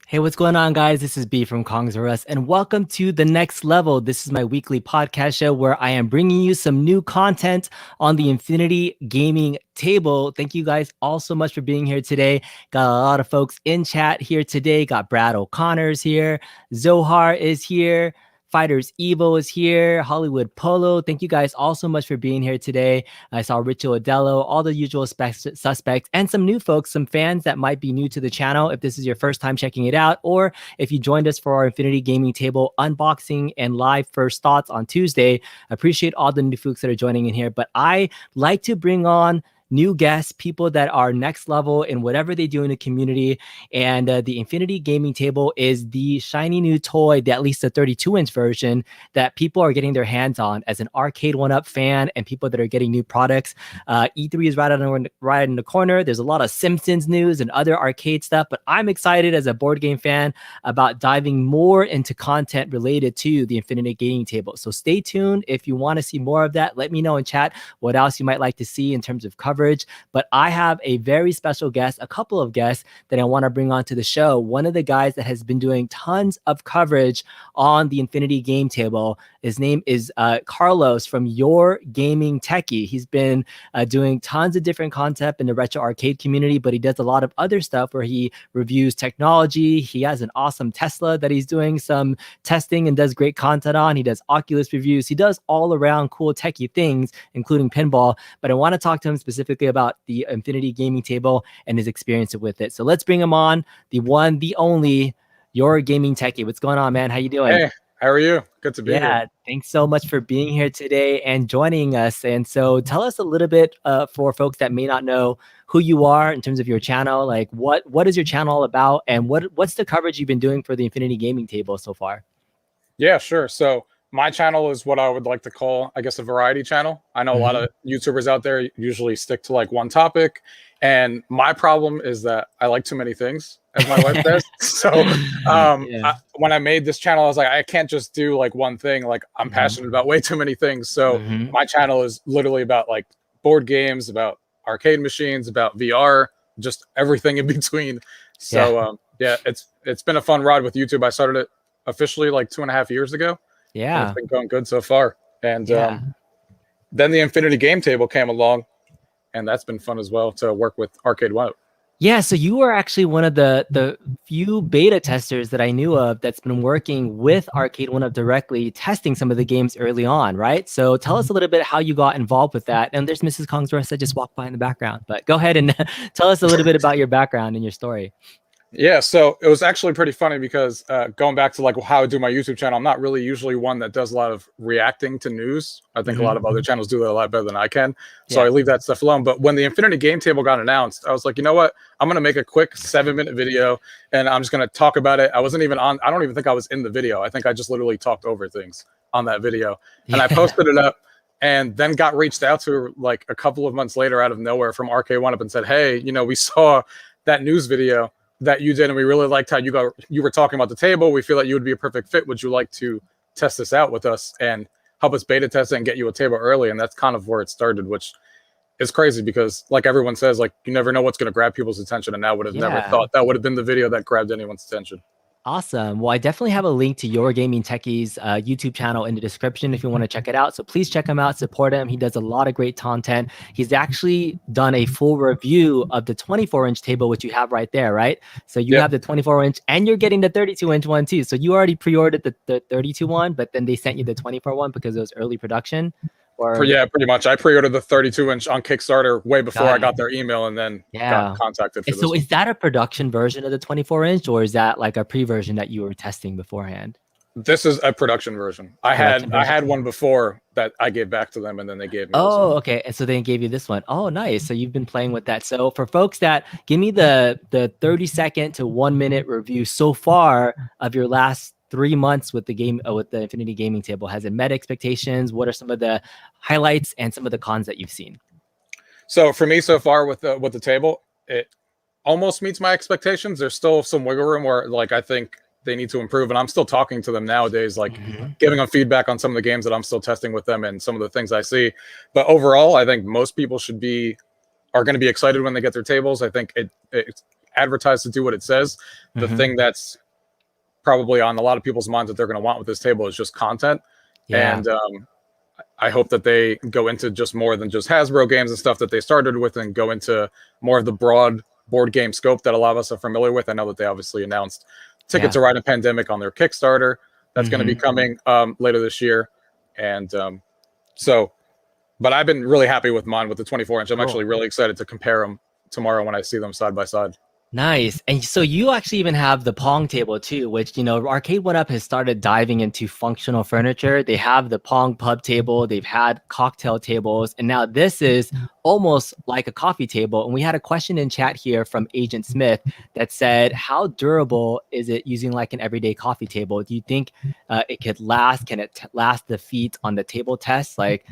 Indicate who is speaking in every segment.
Speaker 1: Hey, what's going on, guys? This is B from Kongs R Us, and welcome to The Next Level. This is my weekly podcast show where I am bringing you some new content on the Infinity Gaming table. Thank you guys all so much for being here today. Got a lot of folks in chat here today. Got Brad O'Connor's here. Zohar is here. Fighters Evo is here. Hollywood Polo. Thank you guys all so much for being here today. I saw Richo Odello, all the usual suspects, and some new folks, some fans that might be new to the channel if this is your first time checking it out, or if you joined us for our Infinity Gaming Table unboxing and live first thoughts on Tuesday. I appreciate all the new folks that are joining in here, but I like to bring on new guests, people that are next level in whatever they do in the community. And the Infinity Gaming Table is the shiny new toy, at least the 32-inch version, that people are getting their hands on as an Arcade1Up fan and people that are getting new products. E3 is right in the corner. There's a lot of Simpsons news and other arcade stuff, but I'm excited as a board game fan about diving more into content related to the Infinity Gaming Table. So stay tuned. If you want to see more of that, let me know in chat what else you might like to see in terms of coverage. But I have a very special guest, a couple of guests that I want to bring onto the show. One of the guys that has been doing tons of coverage on the Infinity Game Table. His name is Carlos from UrGamingTechie. He's been doing tons of different content in the retro arcade community, but he does a lot of other stuff where he reviews technology. He has an awesome Tesla that he's doing some testing and does great content on. He does Oculus reviews. He does all around cool techie things, including pinball. But I want to talk to him specifically about the Infinity Gaming Table and his experience with it. So let's bring him on, the one, the only, UrGamingTechie. What's going on, man? How you doing?
Speaker 2: Hey, how are you? Good to be here.
Speaker 1: Yeah, thanks so much for being here today and joining us. And so tell us a little bit for folks that may not know who you are in terms of your channel. Like what is your channel all about, and what's the coverage you've been doing for the Infinity Gaming Table so far?
Speaker 2: Yeah, sure. So my channel is what I would like to call, I guess, a variety channel. I know a lot of YouTubers out there usually stick to like one topic. And my problem is that I like too many things, as my wife says. So when I made this channel, I was like, I can't just do like one thing. Like I'm passionate about way too many things. So my channel is literally about like board games, about arcade machines, about VR, just everything in between. So yeah, it's been a fun ride with YouTube. I started it officially like 2.5 years ago.
Speaker 1: Yeah,
Speaker 2: it's been going good so far. And then the Infinity Game Table came along, and that's been fun as well to work with Arcade1Up.
Speaker 1: Yeah, so you were actually one of the few beta testers that I knew of that's been working with Arcade1Up directly, testing some of the games early on, right? So tell us a little bit how you got involved with that. And there's Mrs. Kongs R Us that just walked by in the background. But go ahead and tell us a little bit about your background and your story.
Speaker 2: Yeah, so it was actually pretty funny because going back to like how I do my YouTube channel, I'm not really usually one that does a lot of reacting to news. I think a lot of other channels do that a lot better than I can. So I leave that stuff alone. But when the Infinity Game Table got announced, I was like, you know what? I'm going to make a quick 7-minute video and I'm just going to talk about it. I wasn't even on, I don't even think I was in the video. I think I just literally talked over things on that video. And I posted it up and then got reached out to like a couple of months later out of nowhere from Arcade1Up and said, hey, you know, we saw that news video that you did, and we really liked how you were talking about the table. We feel that you would be a perfect fit. Would you like to test this out with us and help us beta test it and get you a table early? And that's kind of where it started, which is crazy because like everyone says, like you never know what's going to grab people's attention. And I would have never thought that would have been the video that grabbed anyone's attention.
Speaker 1: Awesome. Well, I definitely have a link to UrGamingTechie's YouTube channel in the description if you want to check it out. So please check him out, support him. He does a lot of great content. He's actually done a full review of the 24-inch table, which you have right there, right? So you have the 24-inch and you're getting the 32-inch one too. So you already pre-ordered the 32 one, but then they sent you the 24 one because it was early production.
Speaker 2: Yeah, pretty much. I pre-ordered the 32-inch on Kickstarter way before I got their email and then got contacted for this.
Speaker 1: So is that a production version of the 24-inch or is that like a pre-version that you were testing beforehand?
Speaker 2: This is a production version. I had one before that I gave back to them and then they gave me this one.
Speaker 1: Okay. And so they gave you this one. Oh, nice. So you've been playing with that. So for folks that give me the 30-second to 1-minute review so far of your last 3 months with the game, with the Infinity Gaming Table. Has it met expectations? What are some of the highlights and some of the cons that you've seen?
Speaker 2: So for me so far with the table, it almost meets my expectations. There's still some wiggle room where like I think they need to improve, and I'm still talking to them nowadays, like giving them feedback on some of the games that I'm still testing with them and some of the things I see. But overall, I think most people are going to be excited when they get their tables. I think advertised to do what it says. The thing that's probably on a lot of people's minds that they're going to want with this table is just content. And I hope that they go into just more than just Hasbro games and stuff that they started with, and go into more of the broad board game scope that a lot of us are familiar with. I know that they obviously announced Ticket to Ride a Pandemic on their Kickstarter. That's going to be coming later this year. And but I've been really happy with mine with the 24-inch. I'm actually really excited to compare them tomorrow when I see them side by side.
Speaker 1: Nice. And so you actually even have the Pong table too, which, Arcade1Up has started diving into functional furniture. They have the Pong pub table, they've had cocktail tables, and now this is almost like a coffee table. And we had a question in chat here from Agent Smith that said, how durable is it using like an everyday coffee table? Do you think it could last? Can it last the feet on the table test? Like,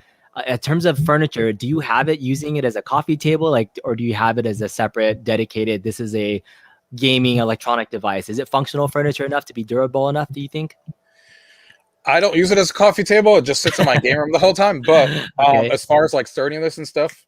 Speaker 1: in terms of furniture, do you have it using it as a coffee table, or do you have it as a separate, dedicated, this is a gaming electronic device? Is it functional furniture enough to be durable enough, do you think?
Speaker 2: I don't use it as a coffee table. It just sits in my game room the whole time. But as far as like sturdiness and stuff,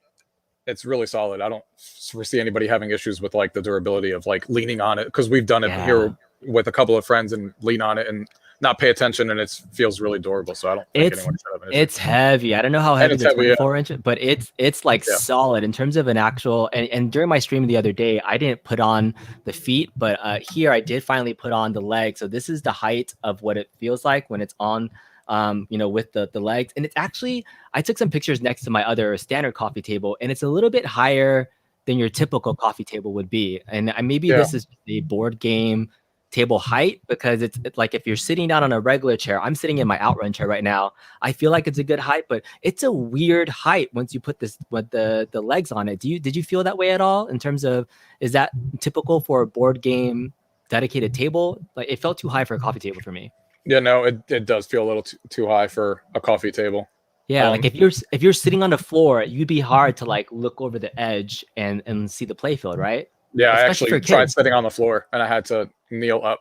Speaker 2: it's really solid. I don't foresee anybody having issues with like the durability of like leaning on it, because we've done it here with a couple of friends and lean on it and not pay attention, and it feels really durable. So I don't think anyone should have an issue.
Speaker 1: It's heavy. I don't know how heavy the 24-inch, but it's like solid in terms of an actual. And during my stream the other day, I didn't put on the feet, but here I did finally put on the legs. So this is the height of what it feels like when it's on, with the legs. And it's actually, I took some pictures next to my other standard coffee table, and it's a little bit higher than your typical coffee table would be. And maybe this is a board game table height, because it's like if you're sitting down on a regular chair, I'm sitting in my Outrun chair right now, I feel like it's a good height, but it's a weird height once you put this with the legs on it. Did you feel that way at all, in terms of, is that typical for a board game dedicated table? Like, it felt too high for a coffee table for me.
Speaker 2: Yeah, no, it does feel a little too high for a coffee table.
Speaker 1: Yeah, like if you're sitting on the floor, you'd be hard to like look over the edge and see the play field, right?
Speaker 2: Yeah, especially I actually tried sitting on the floor, and I had to kneel up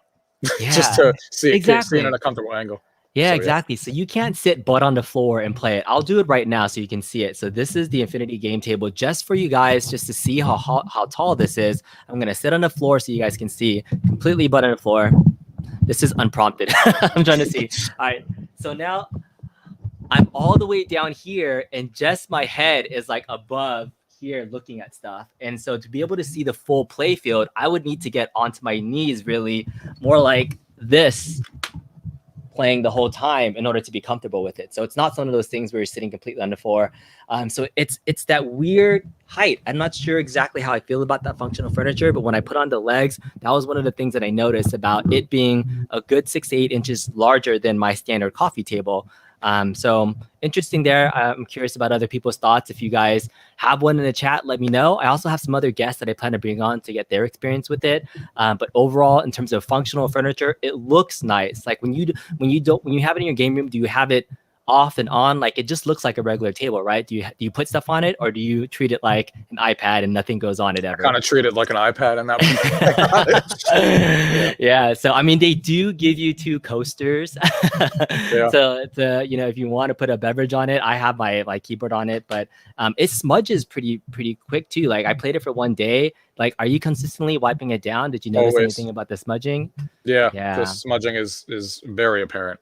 Speaker 2: just to see it in a comfortable angle.
Speaker 1: Yeah, exactly. So you can't sit butt on the floor and play it. I'll do it right now so you can see it. So this is the Infinity game table just for you guys, just to see how tall this is. I'm going to sit on the floor so you guys can see, completely butt on the floor. This is unprompted. I'm trying to see. All right. So now I'm all the way down here, and just my head is like above here looking at stuff. And so to be able to see the full play field, I would need to get onto my knees, really more like this, playing the whole time in order to be comfortable with it. So it's not one of those things where you're sitting completely on the floor. So it's that weird height. I'm not sure exactly how I feel about that functional furniture, but when I put on the legs, that was one of the things that I noticed about it being a good 6 to 8 inches larger than my standard coffee table. So interesting there. I'm curious about other people's thoughts. If you guys have one in the chat, let me know. I also have some other guests that I plan to bring on to get their experience with it. But overall, in terms of functional furniture, it looks nice. Like when you have it in your game room, do you have it off and on? Like, it just looks like a regular table, right? Do you put stuff on it, or do you treat it like an iPad and nothing goes on it ever?
Speaker 2: I kind of treat it like an iPad, and that
Speaker 1: yeah. So I mean, they do give you 2 coasters. So it's if you want to put a beverage on it, I have my keyboard on it, but it smudges pretty quick too. Like, I played it for one day. Like, are you consistently wiping it down? Did you notice anything about the smudging?
Speaker 2: Yeah. The smudging is very apparent.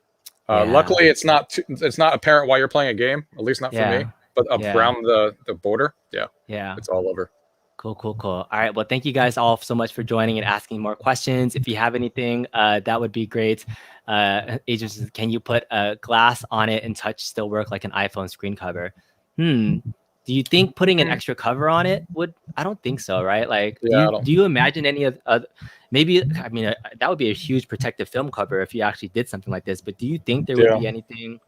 Speaker 2: Luckily, it's not apparent while you're playing a game, at least not for me. But around the border, it's all over.
Speaker 1: Cool. All right. Well, thank you guys all so much for joining and asking more questions. If you have anything, that would be great. Agents, can you put a glass on it and touch still work like an iPhone screen cover? Do you think putting an extra cover on it would? I don't think so, right? Like, do you imagine any of maybe? I mean, that would be a huge protective film cover if you actually did something like this. But do you think there would be anything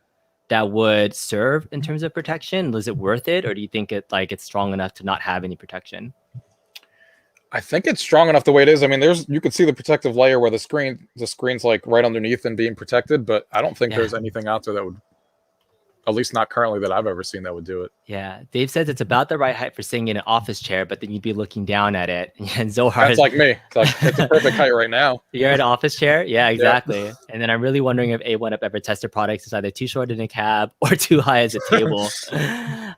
Speaker 1: that would serve in terms of protection? Was it worth it, or do you think it's strong enough to not have any protection?
Speaker 2: I think it's strong enough the way it is. I mean, you could see the protective layer where the screen's like right underneath and being protected, but I don't think there's anything out there that would at least not currently that I've ever seen that would do it.
Speaker 1: Yeah, Dave says it's about the right height for sitting in an office chair, but then you'd be looking down at it. And Zohar,
Speaker 2: that's like me. It's like it's a perfect height right now.
Speaker 1: You're in an office chair? Yeah, exactly. Yeah. And then I'm really wondering if A1Up ever tested products is either too short in a cab or too high as a table.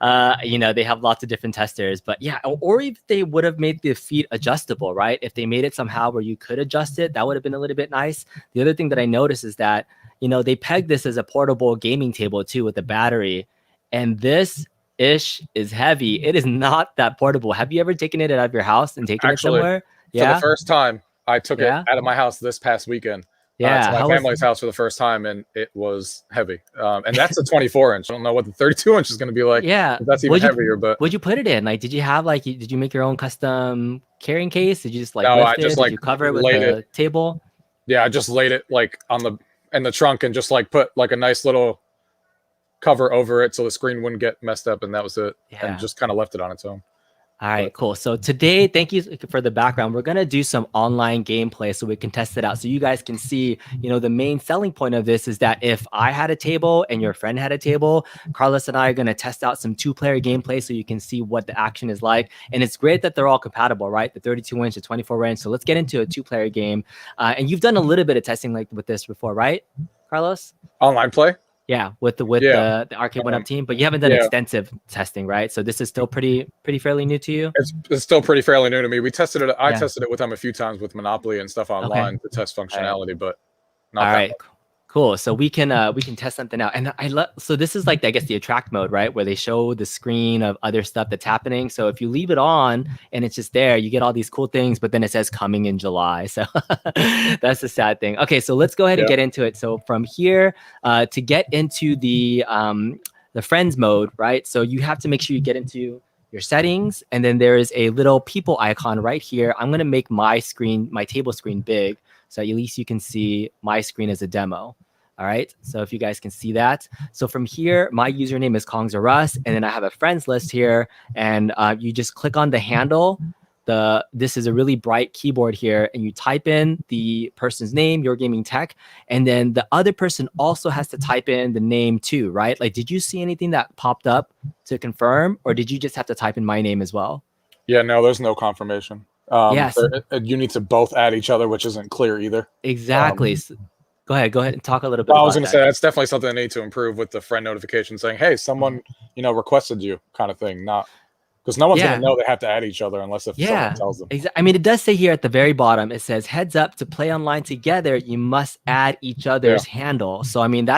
Speaker 1: They have lots of different testers, but yeah, or if they would have made the feet adjustable, right? If they made it somehow where you could adjust it, that would have been a little bit nice. The other thing that I noticed is that, they pegged this as a portable gaming table too with the battery, and this ish is heavy. It is not that portable. Have you ever taken it out of your house and taken it somewhere?
Speaker 2: Yeah. For the first time, I took it out of my house this past weekend.
Speaker 1: Yeah,
Speaker 2: to my family's house for the first time, and it was heavy. And that's a 24-inch. I don't know what the 32-inch is going to be like.
Speaker 1: Yeah,
Speaker 2: that's even heavier. But
Speaker 1: what'd you put it in? Like, did you have did you make your own custom carrying case? Did you just
Speaker 2: no,
Speaker 1: lift
Speaker 2: I just
Speaker 1: it? Did you cover it with the table? Yeah,
Speaker 2: I just laid it in the trunk and just put a nice little cover over it so the screen wouldn't get messed up, and that was it. Yeah. And just kind of left it on its own.
Speaker 1: All right, cool. So today, thank you for the background. We're going to do some online gameplay so we can test it out. So you guys can see, the main selling point of this is that if I had a table and your friend had a table, Carlos and I are going to test out some 2-player gameplay so you can see what the action is like. And it's great that they're all compatible, right? The 32-inch, the 24-inch. So let's get into a 2-player game. And you've done a little bit of testing with this before, right, Carlos?
Speaker 2: Online play?
Speaker 1: Yeah, with the Arcade1Up team, but you haven't done extensive testing, right? So this is still pretty fairly new to you.
Speaker 2: It's still pretty fairly new to me. We tested it. I tested it with them a few times with Monopoly and stuff online to test functionality, but not that much.
Speaker 1: Cool. So we can test something out. And so this is I guess the attract mode, right? Where they show the screen of other stuff that's happening. So if you leave it on and it's just there, you get all these cool things, but then it says coming in July. So that's the sad thing. Okay. So let's go ahead and get into it. So from here, to get into the friends mode, right? So you have to make sure you get into your settings, and then there is a little people icon right here. I'm going to make my table screen big, so at least you can see my screen as a demo. All right, so if you guys can see that. So from here, my username is KongsRUS, and then I have a friends list here, and you just click on the handle. This is a really bright keyboard here, and you type in the person's name, UrGamingTechie, and then the other person also has to type in the name too, right? Did you see anything that popped up to confirm, or did you just have to type in my name as well?
Speaker 2: Yeah, no, there's no confirmation. Yes. You need to both add each other, which isn't clear either.
Speaker 1: Exactly. Go ahead and talk a little bit.
Speaker 2: I was going to say that's definitely something I need to improve with the friend notification saying, "Hey, someone requested you," kind of thing. Not because no one's going to know they have to add each other unless someone tells them.
Speaker 1: Exactly. I mean, it does say here at the very bottom, it says, "Heads up, to play online together, you must add each other's handle." So I mean,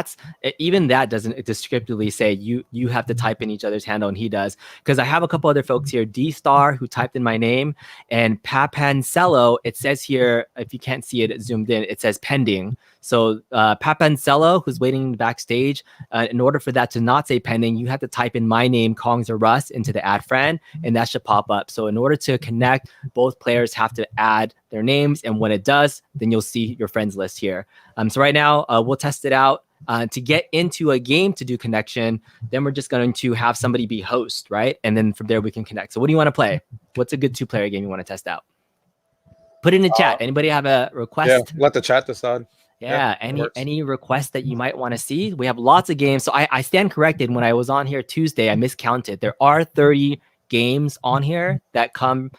Speaker 1: even that doesn't descriptively say you have to type in each other's handle, and he does. Because I have a couple other folks here, D-Star, who typed in my name, and Papancello. It says here, if you can't see it zoomed in, it says pending. So Papancello, who's waiting backstage, in order for that to not say pending, you have to type in my name, KongsRUS, into the add friend, and that should pop up. So in order to connect, both players have to add their names, and when it does, then you'll see your friends list here. So right now, we'll test it out. To get into a game to do connection, then we're just going to have somebody be host, right? And then from there, we can connect. So what do you want to play? What's a good 2-player game you want to test out? Put it in the chat. Anybody have a request?
Speaker 2: Yeah, let the chat decide.
Speaker 1: Yeah, any requests that you might want to see? We have lots of games. So I stand corrected. When I was on here Tuesday, I miscounted. There are 30 games on here that come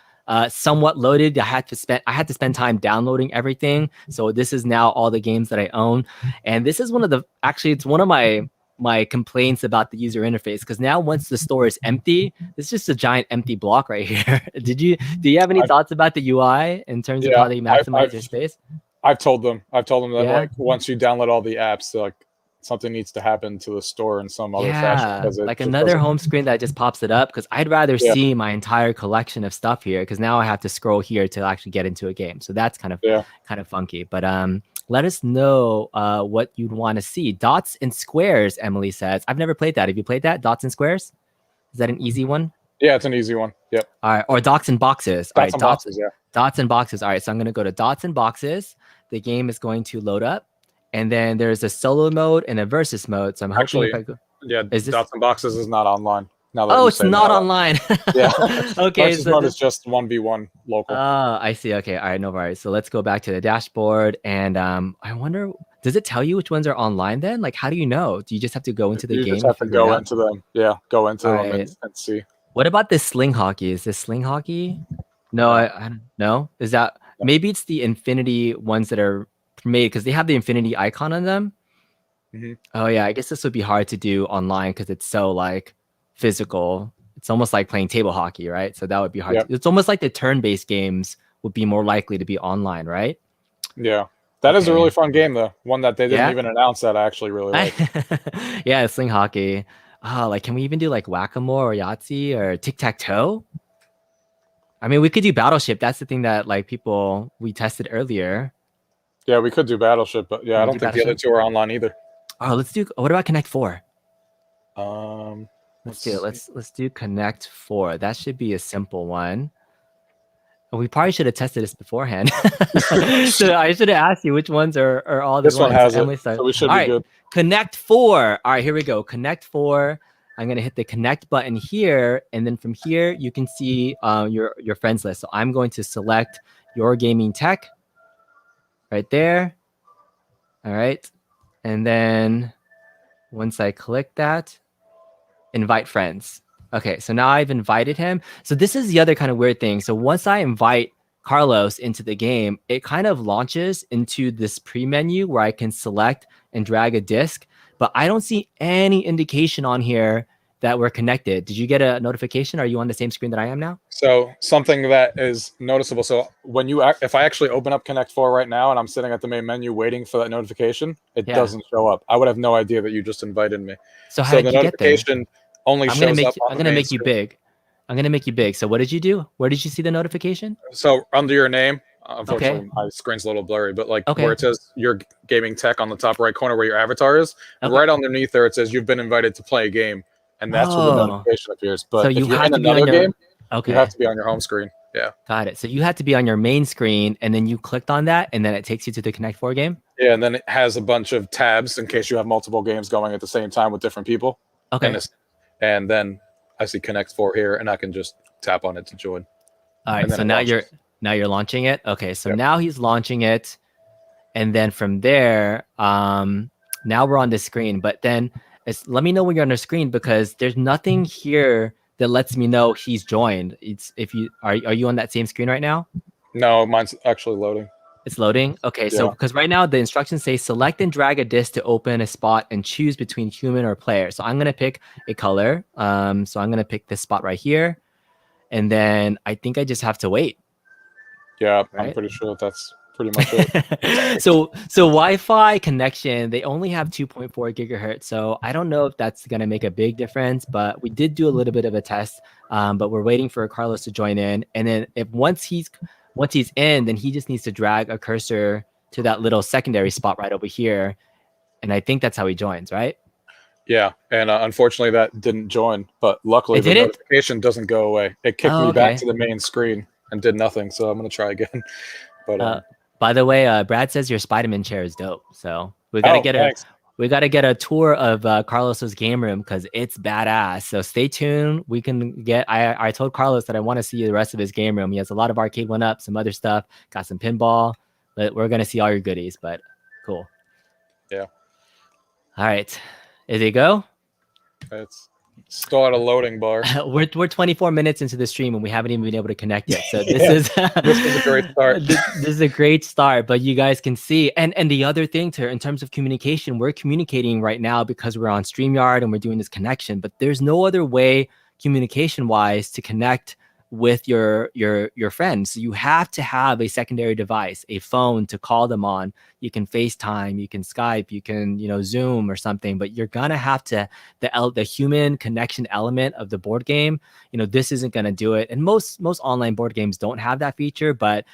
Speaker 1: somewhat loaded. I had to spend time downloading everything. So this is now all the games that I own. And this is it's one of my complaints about the user interface, because now once the store is empty, it's just a giant empty block right here. Do you have any thoughts about the UI in terms of how they maximize their space?
Speaker 2: I've told them that once you download all the apps, something needs to happen to the store in some other fashion.
Speaker 1: Another home screen that just pops it up, because I'd rather see my entire collection of stuff here, because now I have to scroll here to actually get into a game. So that's kind of funky. But let us know what you'd want to see. Dots and squares, Emily says. I've never played that. Have you played that? Dots and squares? Is that an easy one?
Speaker 2: Yeah, it's an easy one. Yep.
Speaker 1: All right. Or dots and boxes.
Speaker 2: Dots and boxes, yeah.
Speaker 1: Dots and boxes. All right. So I'm going to go to dots and boxes. The game is going to load up. And then there's a solo mode and a versus mode. So I'm hoping
Speaker 2: dots and boxes is not online.
Speaker 1: It's not online.
Speaker 2: Yeah.
Speaker 1: Okay.
Speaker 2: Versus mode is just 1v1 local.
Speaker 1: I see. Okay. All right. No worries. So let's go back to the dashboard. And I wonder, does it tell you which ones are online then? Like, how do you know? Do you just have to go into the
Speaker 2: You
Speaker 1: game
Speaker 2: just
Speaker 1: and
Speaker 2: have to
Speaker 1: figure it
Speaker 2: go
Speaker 1: out?
Speaker 2: into them. Yeah, go into
Speaker 1: All
Speaker 2: them
Speaker 1: right.
Speaker 2: and see.
Speaker 1: What about this sling hockey? Is this sling hockey? No,
Speaker 2: No.
Speaker 1: I don't know. Is that
Speaker 2: No.
Speaker 1: maybe it's the infinity ones that are made because they have the infinity icon on them?
Speaker 2: Mm-hmm.
Speaker 1: Oh yeah, I guess this would be hard to do online because it's so like physical. It's almost like playing table hockey, right? So that would be hard.
Speaker 2: Yeah.
Speaker 1: It's almost like the turn-based games would be more likely to be online, right?
Speaker 2: Yeah. That is a
Speaker 1: Okay.
Speaker 2: really fun game, though. One that they didn't
Speaker 1: Yeah.
Speaker 2: even announce that I actually really like.
Speaker 1: Yeah, sling hockey. Oh, like can we even do like whack-a-mole or Yahtzee or tic-tac-toe? I mean, we could do Battleship. That's the thing that like we tested earlier.
Speaker 2: Yeah, we could do Battleship, but yeah,
Speaker 1: Can
Speaker 2: I
Speaker 1: we
Speaker 2: don't
Speaker 1: do
Speaker 2: think the other
Speaker 1: Battleship?
Speaker 2: two are online either.
Speaker 1: Oh, let's do. What about Connect Four? Let's do it.
Speaker 2: See.
Speaker 1: Let's do Connect Four. That should be a simple one. We probably should have tested this beforehand. So I should have asked you which ones are all the
Speaker 2: This one
Speaker 1: ones.
Speaker 2: has
Speaker 1: So
Speaker 2: it,
Speaker 1: Emily started.
Speaker 2: so we should
Speaker 1: All
Speaker 2: be
Speaker 1: right,
Speaker 2: good.
Speaker 1: Connect Four. All right, here we go. Connect Four. I'm gonna hit the connect button here, and then from here you can see your friends list. So I'm going to select UrGamingTechie right there. All right, and then once I click that, invite friends. Okay, so now I've invited him. So this is the other kind of weird thing. So once I invite Carlos into the game, it kind of launches into this pre-menu where I can select and drag a disc, but I don't see any indication on here that we're connected. Did you get a notification? Are you on the same screen that I am now?
Speaker 2: So something that is noticeable. So when if I actually open up Connect 4 right now and I'm sitting at the main menu waiting for that notification, it doesn't show up. I would have no idea that you just invited me.
Speaker 1: So how did
Speaker 2: the
Speaker 1: you get there?
Speaker 2: notification only shows up on
Speaker 1: I'm
Speaker 2: the
Speaker 1: gonna
Speaker 2: main
Speaker 1: make you
Speaker 2: screen.
Speaker 1: big. I'm gonna make you big. So what did you do? Where did you see the notification?
Speaker 2: So under your name, unfortunately,
Speaker 1: Okay.
Speaker 2: my screen's a little blurry, but like
Speaker 1: Okay.
Speaker 2: where it says your gaming tech on the top right corner where your avatar is,
Speaker 1: Okay.
Speaker 2: right underneath there it says you've been invited to play a game, and that's where the notification appears. But
Speaker 1: So
Speaker 2: if
Speaker 1: you
Speaker 2: you're
Speaker 1: have
Speaker 2: in
Speaker 1: to be on
Speaker 2: another
Speaker 1: your
Speaker 2: game, you have to be on your home screen. Yeah.
Speaker 1: Got it. So you had to be on your main screen, and then you clicked on that, and then it takes you to the Connect 4 game?
Speaker 2: Yeah, and then it has a bunch of tabs in case you have multiple games going at the same time with different people.
Speaker 1: Okay.
Speaker 2: And then I see Connect 4 here, and I can just tap on it to join.
Speaker 1: All right. So now you're launching it. Okay. So now he's launching it, and then from there, now we're on the screen. But then let me know when you're on the screen because there's nothing here that lets me know he's joined. It's if you are you on that same screen right now?
Speaker 2: No, mine's actually loading.
Speaker 1: It's loading. Okay, so because right now the instructions say select and drag a disc to open a spot and choose between human or player. So I'm gonna pick a color. So I'm gonna pick this spot right here, and then I think I just have to wait.
Speaker 2: Yeah, right? I'm pretty sure that's pretty much it.
Speaker 1: So Wi-Fi connection, they only have 2.4 gigahertz. So I don't know if that's gonna make a big difference, but we did do a little bit of a test. But we're waiting for Carlos to join in, and then once he's in, then he just needs to drag a cursor to that little secondary spot right over here, and I think that's how he joins, right?
Speaker 2: Yeah, and unfortunately that didn't join, but luckily the notification doesn't go away. It kicked me back to the main screen and did nothing, so I'm gonna try again. But
Speaker 1: by the way, Brad says your Spider-Man chair is dope, so we gotta get a tour of Carlos's game room because it's badass. So stay tuned. We can get. I told Carlos that I want to see the rest of his game room. He has a lot of Arcade1Up, some other stuff, got some pinball. But we're gonna see all your goodies. But cool.
Speaker 2: Yeah.
Speaker 1: All right. Is it go?
Speaker 2: It's still at a loading bar.
Speaker 1: we're 24 minutes into the stream and we haven't even been able to connect yet. So this is
Speaker 2: a great start.
Speaker 1: This is a great start, but you guys can see. And the other thing in terms of communication, we're communicating right now because we're on StreamYard and we're doing this connection, but there's no other way communication wise to connect with your friends. So you have to have a secondary device, a phone to call them on. You can FaceTime, you can Skype, you can, Zoom or something, but you're gonna have to the human connection element of the board game. This isn't gonna do it. And most online board games don't have that feature, but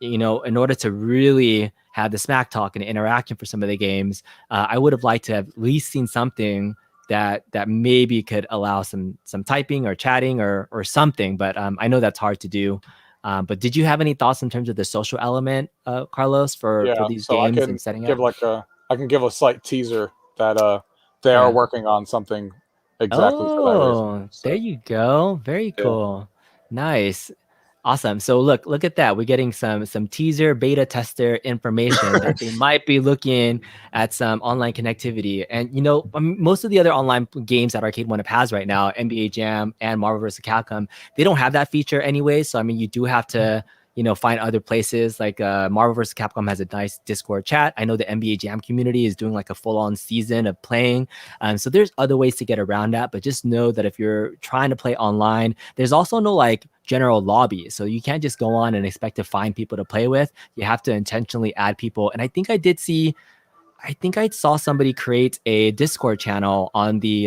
Speaker 1: in order to really have the smack talk and interaction for some of the games, I would have liked to have at least seen something that maybe could allow some typing or chatting or something, but I know that's hard to do. But did you have any thoughts in terms of the social element, Carlos, for these games and setting up?
Speaker 2: I can give a slight teaser that they are working on something exactly for that reason.
Speaker 1: So. There you go. Very cool. Nice. Awesome. So look at that. We're getting some teaser beta tester information that they might be looking at some online connectivity. And most of the other online games that Arcade1Up has right now, NBA Jam and Marvel vs. Capcom, they don't have that feature anyway. So I mean, you do have to find other places. Like Marvel vs. Capcom has a nice Discord chat. I know the NBA Jam community is doing like a full-on season of playing. So there's other ways to get around that. But just know that if you're trying to play online, there's also no like general lobby. So you can't just go on and expect to find people to play with. You have to intentionally add people. And I think I saw somebody create a Discord channel on the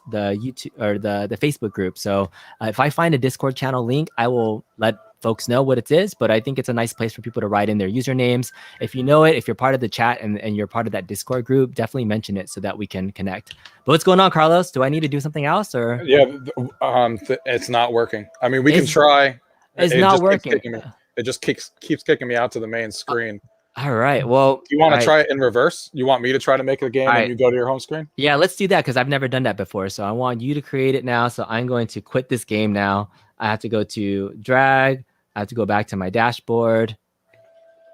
Speaker 1: YouTube or the Facebook group. So if I find a Discord channel link, I will let folks know what it is, but I think it's a nice place for people to write in their usernames. If you know it, if you're part of the chat and you're part of that Discord group, definitely mention it so that we can connect. But what's going on, Carlos? Do I need to do something else or?
Speaker 2: Yeah, it's not working. I mean, we can try.
Speaker 1: It's not working.
Speaker 2: It just keeps kicking me out to the main screen.
Speaker 1: All right. Well,
Speaker 2: do you want to try it in reverse? You want me to try to make the game and you go to your home screen?
Speaker 1: Yeah, let's do that because I've never done that before. So I want you to create it now. So I'm going to quit this game now. I have to go to drag. I have to go back to my dashboard.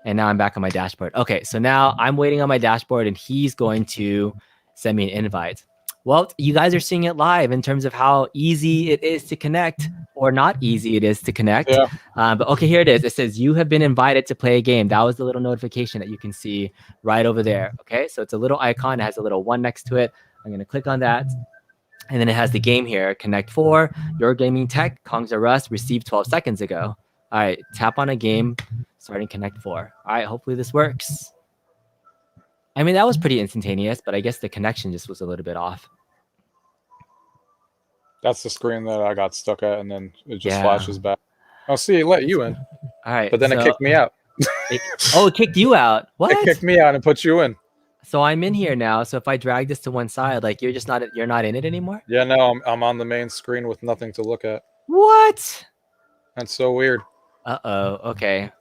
Speaker 1: And now I'm back on my dashboard. Okay, so now I'm waiting on my dashboard and he's going to send me an invite. Well, you guys are seeing it live in terms of how easy it is to connect or not easy it is to connect.
Speaker 2: Yeah.
Speaker 1: But okay, here it is. It says you have been invited to play a game. That was the little notification that you can see right over there. Okay, so it's a little icon. It has a little 1 next to it. I'm going to click on that. And then it has the game here. Connect 4, UrGamingTechie, Kongs or Rust, received 12 seconds ago. All right, tap on a game, starting Connect 4. All right, hopefully this works. I mean, that was pretty instantaneous, but I guess the connection just was a little bit off.
Speaker 2: That's the screen that I got stuck at, and then it just flashes back. Oh, see, it let you in.
Speaker 1: All right.
Speaker 2: But then it kicked me out.
Speaker 1: It kicked you out. What?
Speaker 2: It kicked me out and put you in.
Speaker 1: So I'm in here now. So if I drag this to one side, like you're not in it anymore?
Speaker 2: Yeah, no, I'm on the main screen with nothing to look at.
Speaker 1: What?
Speaker 2: That's so weird.
Speaker 1: Uh-oh. Okay.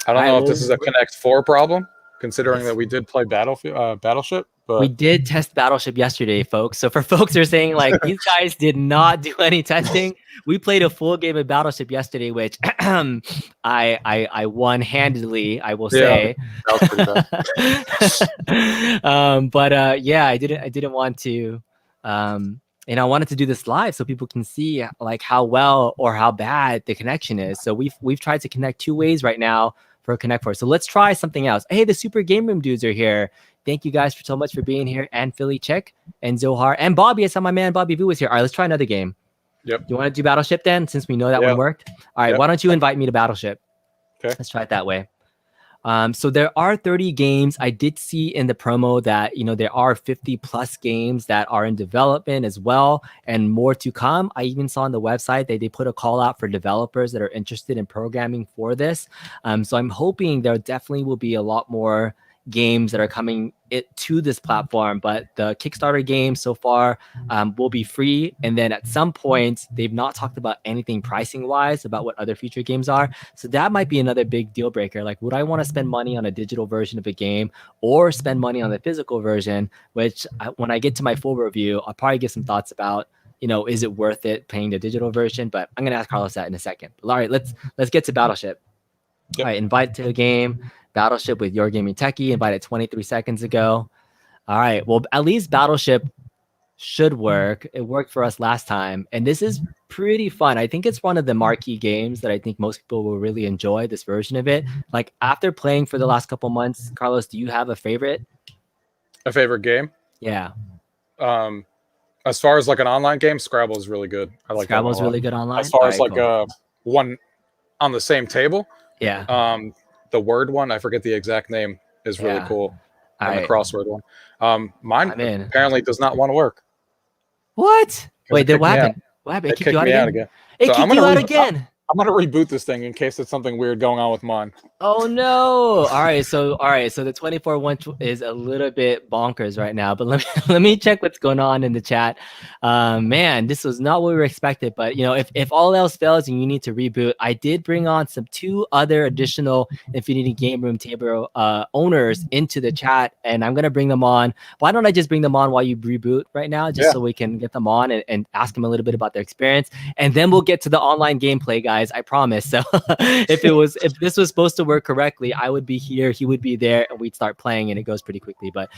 Speaker 2: I don't know if this is a Connect 4 problem, considering that we did play Battleship. But
Speaker 1: we did test Battleship yesterday, folks. So for folks who are saying like these guys did not do any testing, we played a full game of Battleship yesterday, which I won handedly, I will say.
Speaker 2: That was pretty bad.
Speaker 1: But I didn't want to. And I wanted to do this live so people can see like how well or how bad the connection is. So we've tried to connect 2 ways right now for Connect 4. So let's try something else. Hey, the Super Game Room dudes are here. Thank you guys so much for being here. And Philly Chick and Zohar and Bobby. I saw my man Bobby Vu was here. All right, let's try another game.
Speaker 2: Yep.
Speaker 1: Do you want to do Battleship then, since we know that one worked? All right, why don't you invite me to Battleship?
Speaker 2: Okay.
Speaker 1: Let's try it that way. So there are 30 games. I did see in the promo that, there are 50 plus games that are in development as well and more to come. I even saw on the website that they put a call out for developers that are interested in programming for this. So I'm hoping there definitely will be a lot more games that are coming to this platform, but the Kickstarter game so far will be free. And then at some point, they've not talked about anything pricing wise about what other future games are. So that might be another big deal breaker. Like, would I want to spend money on a digital version of a game or spend money on the physical version, which when I get to my full review, I'll probably give some thoughts about, is it worth it paying the digital version? But I'm going to ask Carlos that in a second. But, all right, let's get to Battleship. Yep. All right, invite to the game. Battleship with UrGamingTechie, invited 23 seconds ago. All right, well, at least Battleship should work. It worked for us last time, and this is pretty fun. I think it's one of the marquee games that I think most people will really enjoy this version of it. Like, after playing for the last couple months, Carlos, do you have a favorite?
Speaker 2: A favorite game?
Speaker 1: Yeah.
Speaker 2: As far as like an online game, Scrabble is really good. I like
Speaker 1: Scrabble's really good online.
Speaker 2: As far as like one on the same table.
Speaker 1: Yeah.
Speaker 2: The word one, I forget the exact name, is really cool. And the crossword one. Mine apparently does not want to work.
Speaker 1: What? Wait, then what happened? What happened?
Speaker 2: It kicked me out again.
Speaker 1: It kicked you out again.
Speaker 2: I'm going to reboot this thing in case there's something weird going on with mine.
Speaker 1: Oh no! All right, so the 24 one is a little bit bonkers right now. But let me let me check what's going on in the chat. Man, this was not what we were expected. But if all else fails and you need to reboot, I did bring on two other additional Infinity Game Room table owners into the chat, and I'm gonna bring them on. Why don't I just bring them on while you reboot right now, just so we can get them on and ask them a little bit about their experience, and then we'll get to the online gameplay, guys. I promise. So if this was supposed to work correctly, I would be here, he would be there, and we'd start playing, and it goes pretty quickly. But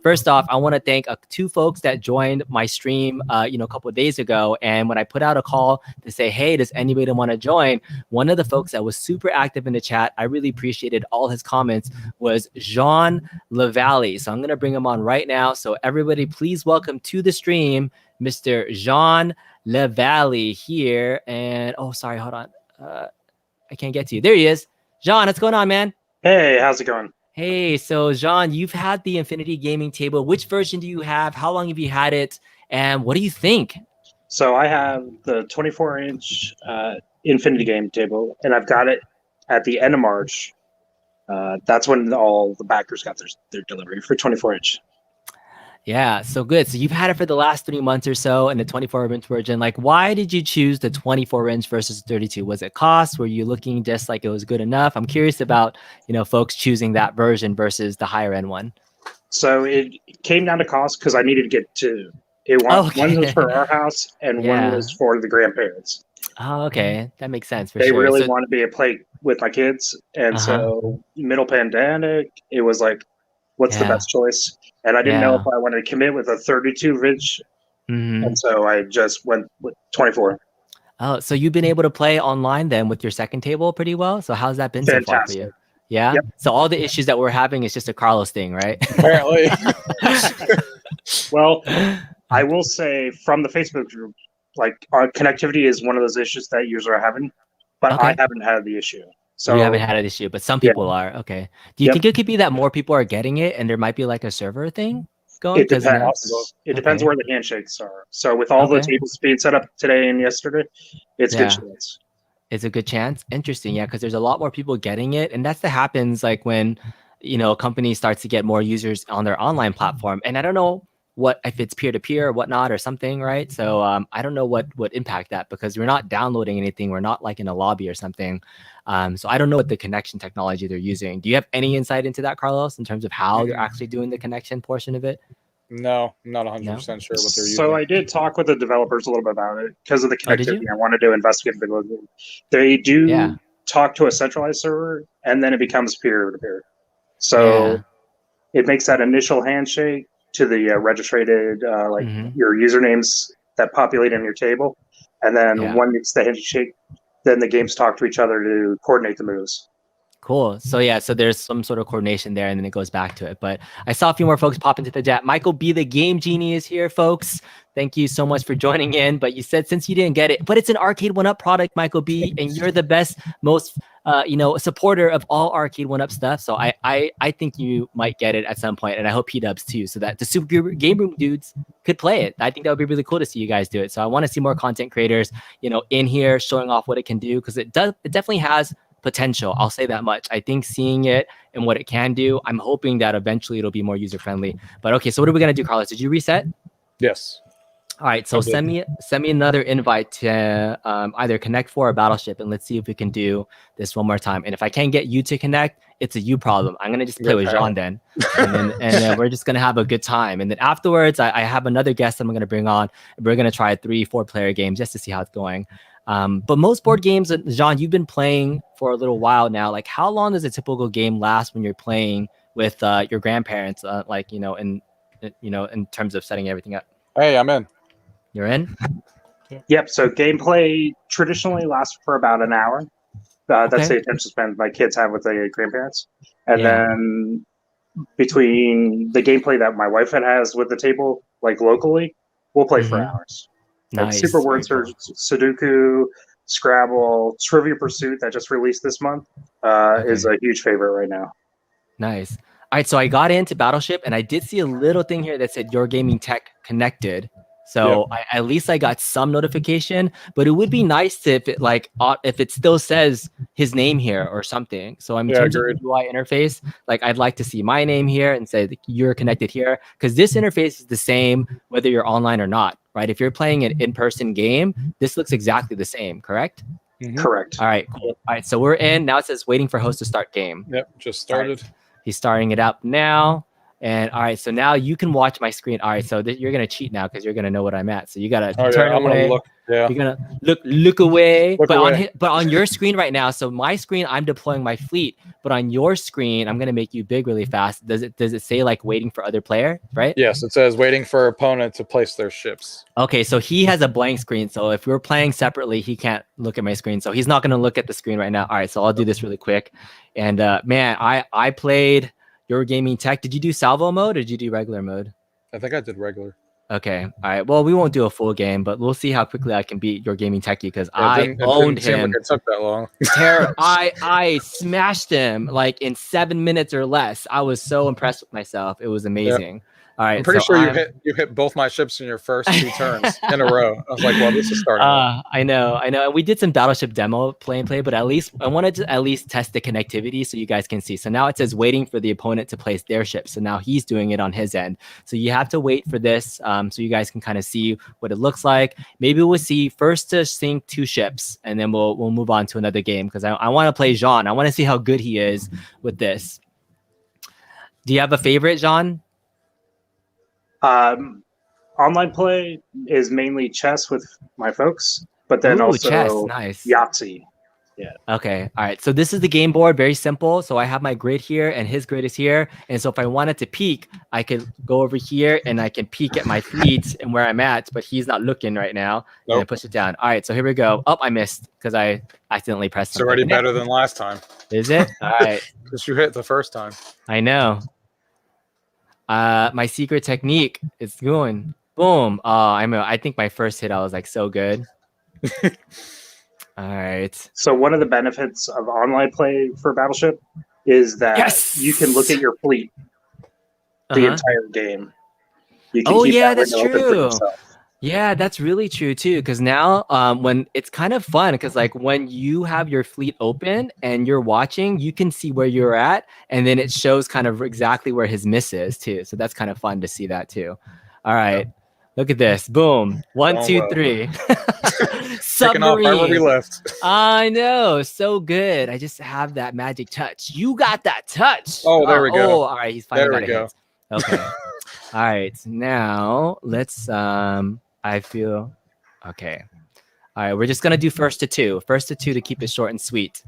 Speaker 1: first off, I want to thank two folks that joined my stream, a couple of days ago. And when I put out a call to say, hey, does anybody want to join? One of the folks that was super active in the chat, I really appreciated all his comments, was Jean Lavalle. So I'm going to bring him on right now. So everybody, please welcome to the stream, Mr. Jean Lavalle here. And oh, sorry, hold on. I can't get to you. There he is. Jean, what's going on, man?
Speaker 3: Hey, how's it going?
Speaker 1: Hey, so Jean, you've had the Infinity Gaming Table. Which version do you have? How long have you had it? And what do you think?
Speaker 3: So I have the 24-inch Infinity Game Table, and I've got it at the end of March. That's when all the backers got their delivery for 24-inch.
Speaker 1: Yeah, so good. So you've had it for the last 3 months or so in the 24-inch version. Like, why did you choose the 24-inch versus 32? Was it cost? Were you looking just like it was good enough? I'm curious about, folks choosing that version versus the higher end one.
Speaker 3: So it came down to cost because I needed to get to it. One was for our house and one was for the grandparents.
Speaker 1: Oh, okay. That makes sense.
Speaker 3: They really want to be a play with my kids. And so middle pandemic, it was like, what's the best choice? And I didn't know if I wanted to commit with a 32-inch. And so I just went with 24.
Speaker 1: Oh, so you've been able to play online then with your second table pretty well? So how's that been so far for you? Yeah? Yep. So all the issues that we're having is just a Carlos thing, right?
Speaker 2: Apparently.
Speaker 3: Well, I will say from the Facebook group, like our connectivity is one of those issues that users are having, but I haven't had the issue. So
Speaker 1: you haven't had an issue, but some people are. Okay. Do you think it could be that more people are getting it and there might be like a server thing going?
Speaker 3: It depends. It depends where the handshakes are. So with all the tables being set up today and yesterday, it's a good chance.
Speaker 1: It's a good chance. Interesting. Yeah, because there's a lot more people getting it. And that's what happens like when, a company starts to get more users on their online platform. And I don't know if it's peer-to-peer or whatnot or something, right? So I don't know what would impact that because we're not downloading anything. We're not like in a lobby or something. So I don't know what the connection technology they're using. Do you have any insight into that, Carlos, in terms of how they're actually doing the connection portion of it?
Speaker 2: No, I'm not 100% sure what they're using.
Speaker 3: So I did talk with the developers a little bit about it because of the connectivity. I wanted to investigate a bit. They do talk to a centralized server, and then it becomes peer-to-peer. So it makes that initial handshake to the registered, your usernames that populate in your table. And then when it's the handshake, then the games talk to each other to coordinate the moves.
Speaker 1: Cool. So so there's some sort of coordination there and then it goes back to it. But I saw a few more folks pop into the chat. Michael B, the Game Genie is here, folks. Thank you so much for joining in. But you said since you didn't get it, but it's an Arcade1Up product, Michael B, and you're the best, most supporter of all Arcade1Up stuff. So I think you might get it at some point, and I hope P-dubs too, so that the Super Game Room dudes could play it. I think that would be really cool to see you guys do it. So I want to see more content creators, in here showing off what it can do because it definitely has potential. I'll say that much. I think seeing it and what it can do, I'm hoping that eventually it'll be more user friendly. But okay, so what are we gonna do, Carlos? Did you reset?
Speaker 2: Yes.
Speaker 1: All right, so send me another invite to either Connect 4 or Battleship, and let's see if we can do this one more time. And if I can't get you to connect, it's a you problem. I'm gonna just play with Jean then, and then we're just gonna have a good time. And then afterwards, I have another guest I'm gonna bring on. We're gonna try 3-4 player games just to see how it's going. But most board games, Jean, you've been playing for a little while now. Like, how long does a typical game last when you're playing with your grandparents? In terms of setting everything up.
Speaker 2: Hey, I'm in.
Speaker 1: You're in?
Speaker 3: Yep. So gameplay traditionally lasts for about an hour. That's the attention span my kids have with the grandparents. And then between the gameplay that my wife has with the table, like locally, we'll play for hours.
Speaker 1: Nice.
Speaker 3: Like Super Word Search, Sudoku, Scrabble, Trivia Pursuit that just released this month is a huge favorite right now.
Speaker 1: Nice. All right, so I got into Battleship and I did see a little thing here that said UrGamingTechie connected. So at least I got some notification, but it would be nice to, if it still says his name here or something. So in terms of the UI interface, like I'd like to see my name here and say you're connected here, because this interface is the same whether you're online or not, right? If you're playing an in-person game, this looks exactly the same, correct?
Speaker 3: Correct.
Speaker 1: All right, cool. All right, so we're in. Now it says waiting for host to start game.
Speaker 2: Yep, just started.
Speaker 1: Right. He's starting it up now. And all right, so now you can watch my screen. All right, so you're gonna cheat now because you're gonna know what I'm at. So you gotta turn away. You're gonna look away. But on your screen right now, so my screen, I'm deploying my fleet. But on your screen, I'm gonna make you big really fast. Does it say like waiting for other player, right?
Speaker 2: Yes, it says waiting for opponent to place their ships.
Speaker 1: Okay, so he has a blank screen. So if we're playing separately, he can't look at my screen. So he's not gonna look at the screen right now. All right, so I'll do this really quick. And man, I played UrGamingTechie. Did you do salvo mode or did you do regular mode?
Speaker 2: I think I did regular.
Speaker 1: Okay. All right. Well, we won't do a full game, but we'll see how quickly I can beat UrGamingTechie because I owned him.
Speaker 2: Like it took that long.
Speaker 1: I smashed him like in 7 minutes or less. I was so impressed with myself. It was amazing. Yep. All right.
Speaker 2: I'm pretty sure you hit both my ships in your first 2 turns in a row. I was like, well, this is starting.
Speaker 1: I know. We did some Battleship demo play, but at least I wanted to at least test the connectivity so you guys can see. So now it says waiting for the opponent to place their ship. So now he's doing it on his end. So you have to wait for this so you guys can kind of see what it looks like. Maybe we'll see first to sink 2 ships and then we'll move on to another game because I want to play Jean. I want to see how good he is with this. Do you have a favorite, Jean?
Speaker 3: Online play is mainly chess with my folks, but then also
Speaker 1: chess. Nice.
Speaker 3: Yahtzee. Yeah.
Speaker 1: Okay. All right. So this is the game board. Very simple. So I have my grid here and his grid is here. And so if I wanted to peek, I could go over here and I can peek at my fleet and where I'm at, but he's not looking right now. Nope. And I push it down. All right. So here we go. Oh, I missed because I accidentally pressed something.
Speaker 2: It's already better than last time.
Speaker 1: Is it? All right.
Speaker 2: Because you hit the first time.
Speaker 1: I know. My secret technique is going boom. I think my first hit, I was like so good. All right.
Speaker 3: So one of the benefits of online play for Battleship is that you can look at your fleet the entire game. You can keep that
Speaker 1: that's
Speaker 3: window open for
Speaker 1: true.
Speaker 3: yourself.
Speaker 1: Yeah, that's really true too. Because now, when it's kind of fun, because like when you have your fleet open and you're watching, you can see where you're at, and then it shows kind of exactly where his miss is too. So that's kind of fun to see that too. All right, look at this. Boom. 1, 2, 3. Submarine.
Speaker 2: Right where we left.
Speaker 1: I know, so good. I just have that magic touch. You got that touch.
Speaker 2: Oh, there we go.
Speaker 1: Oh, all right. He's finally got a hit. Okay. All right. Now let's. I feel okay. All right, we're just gonna do first to 2 to keep it short and sweet.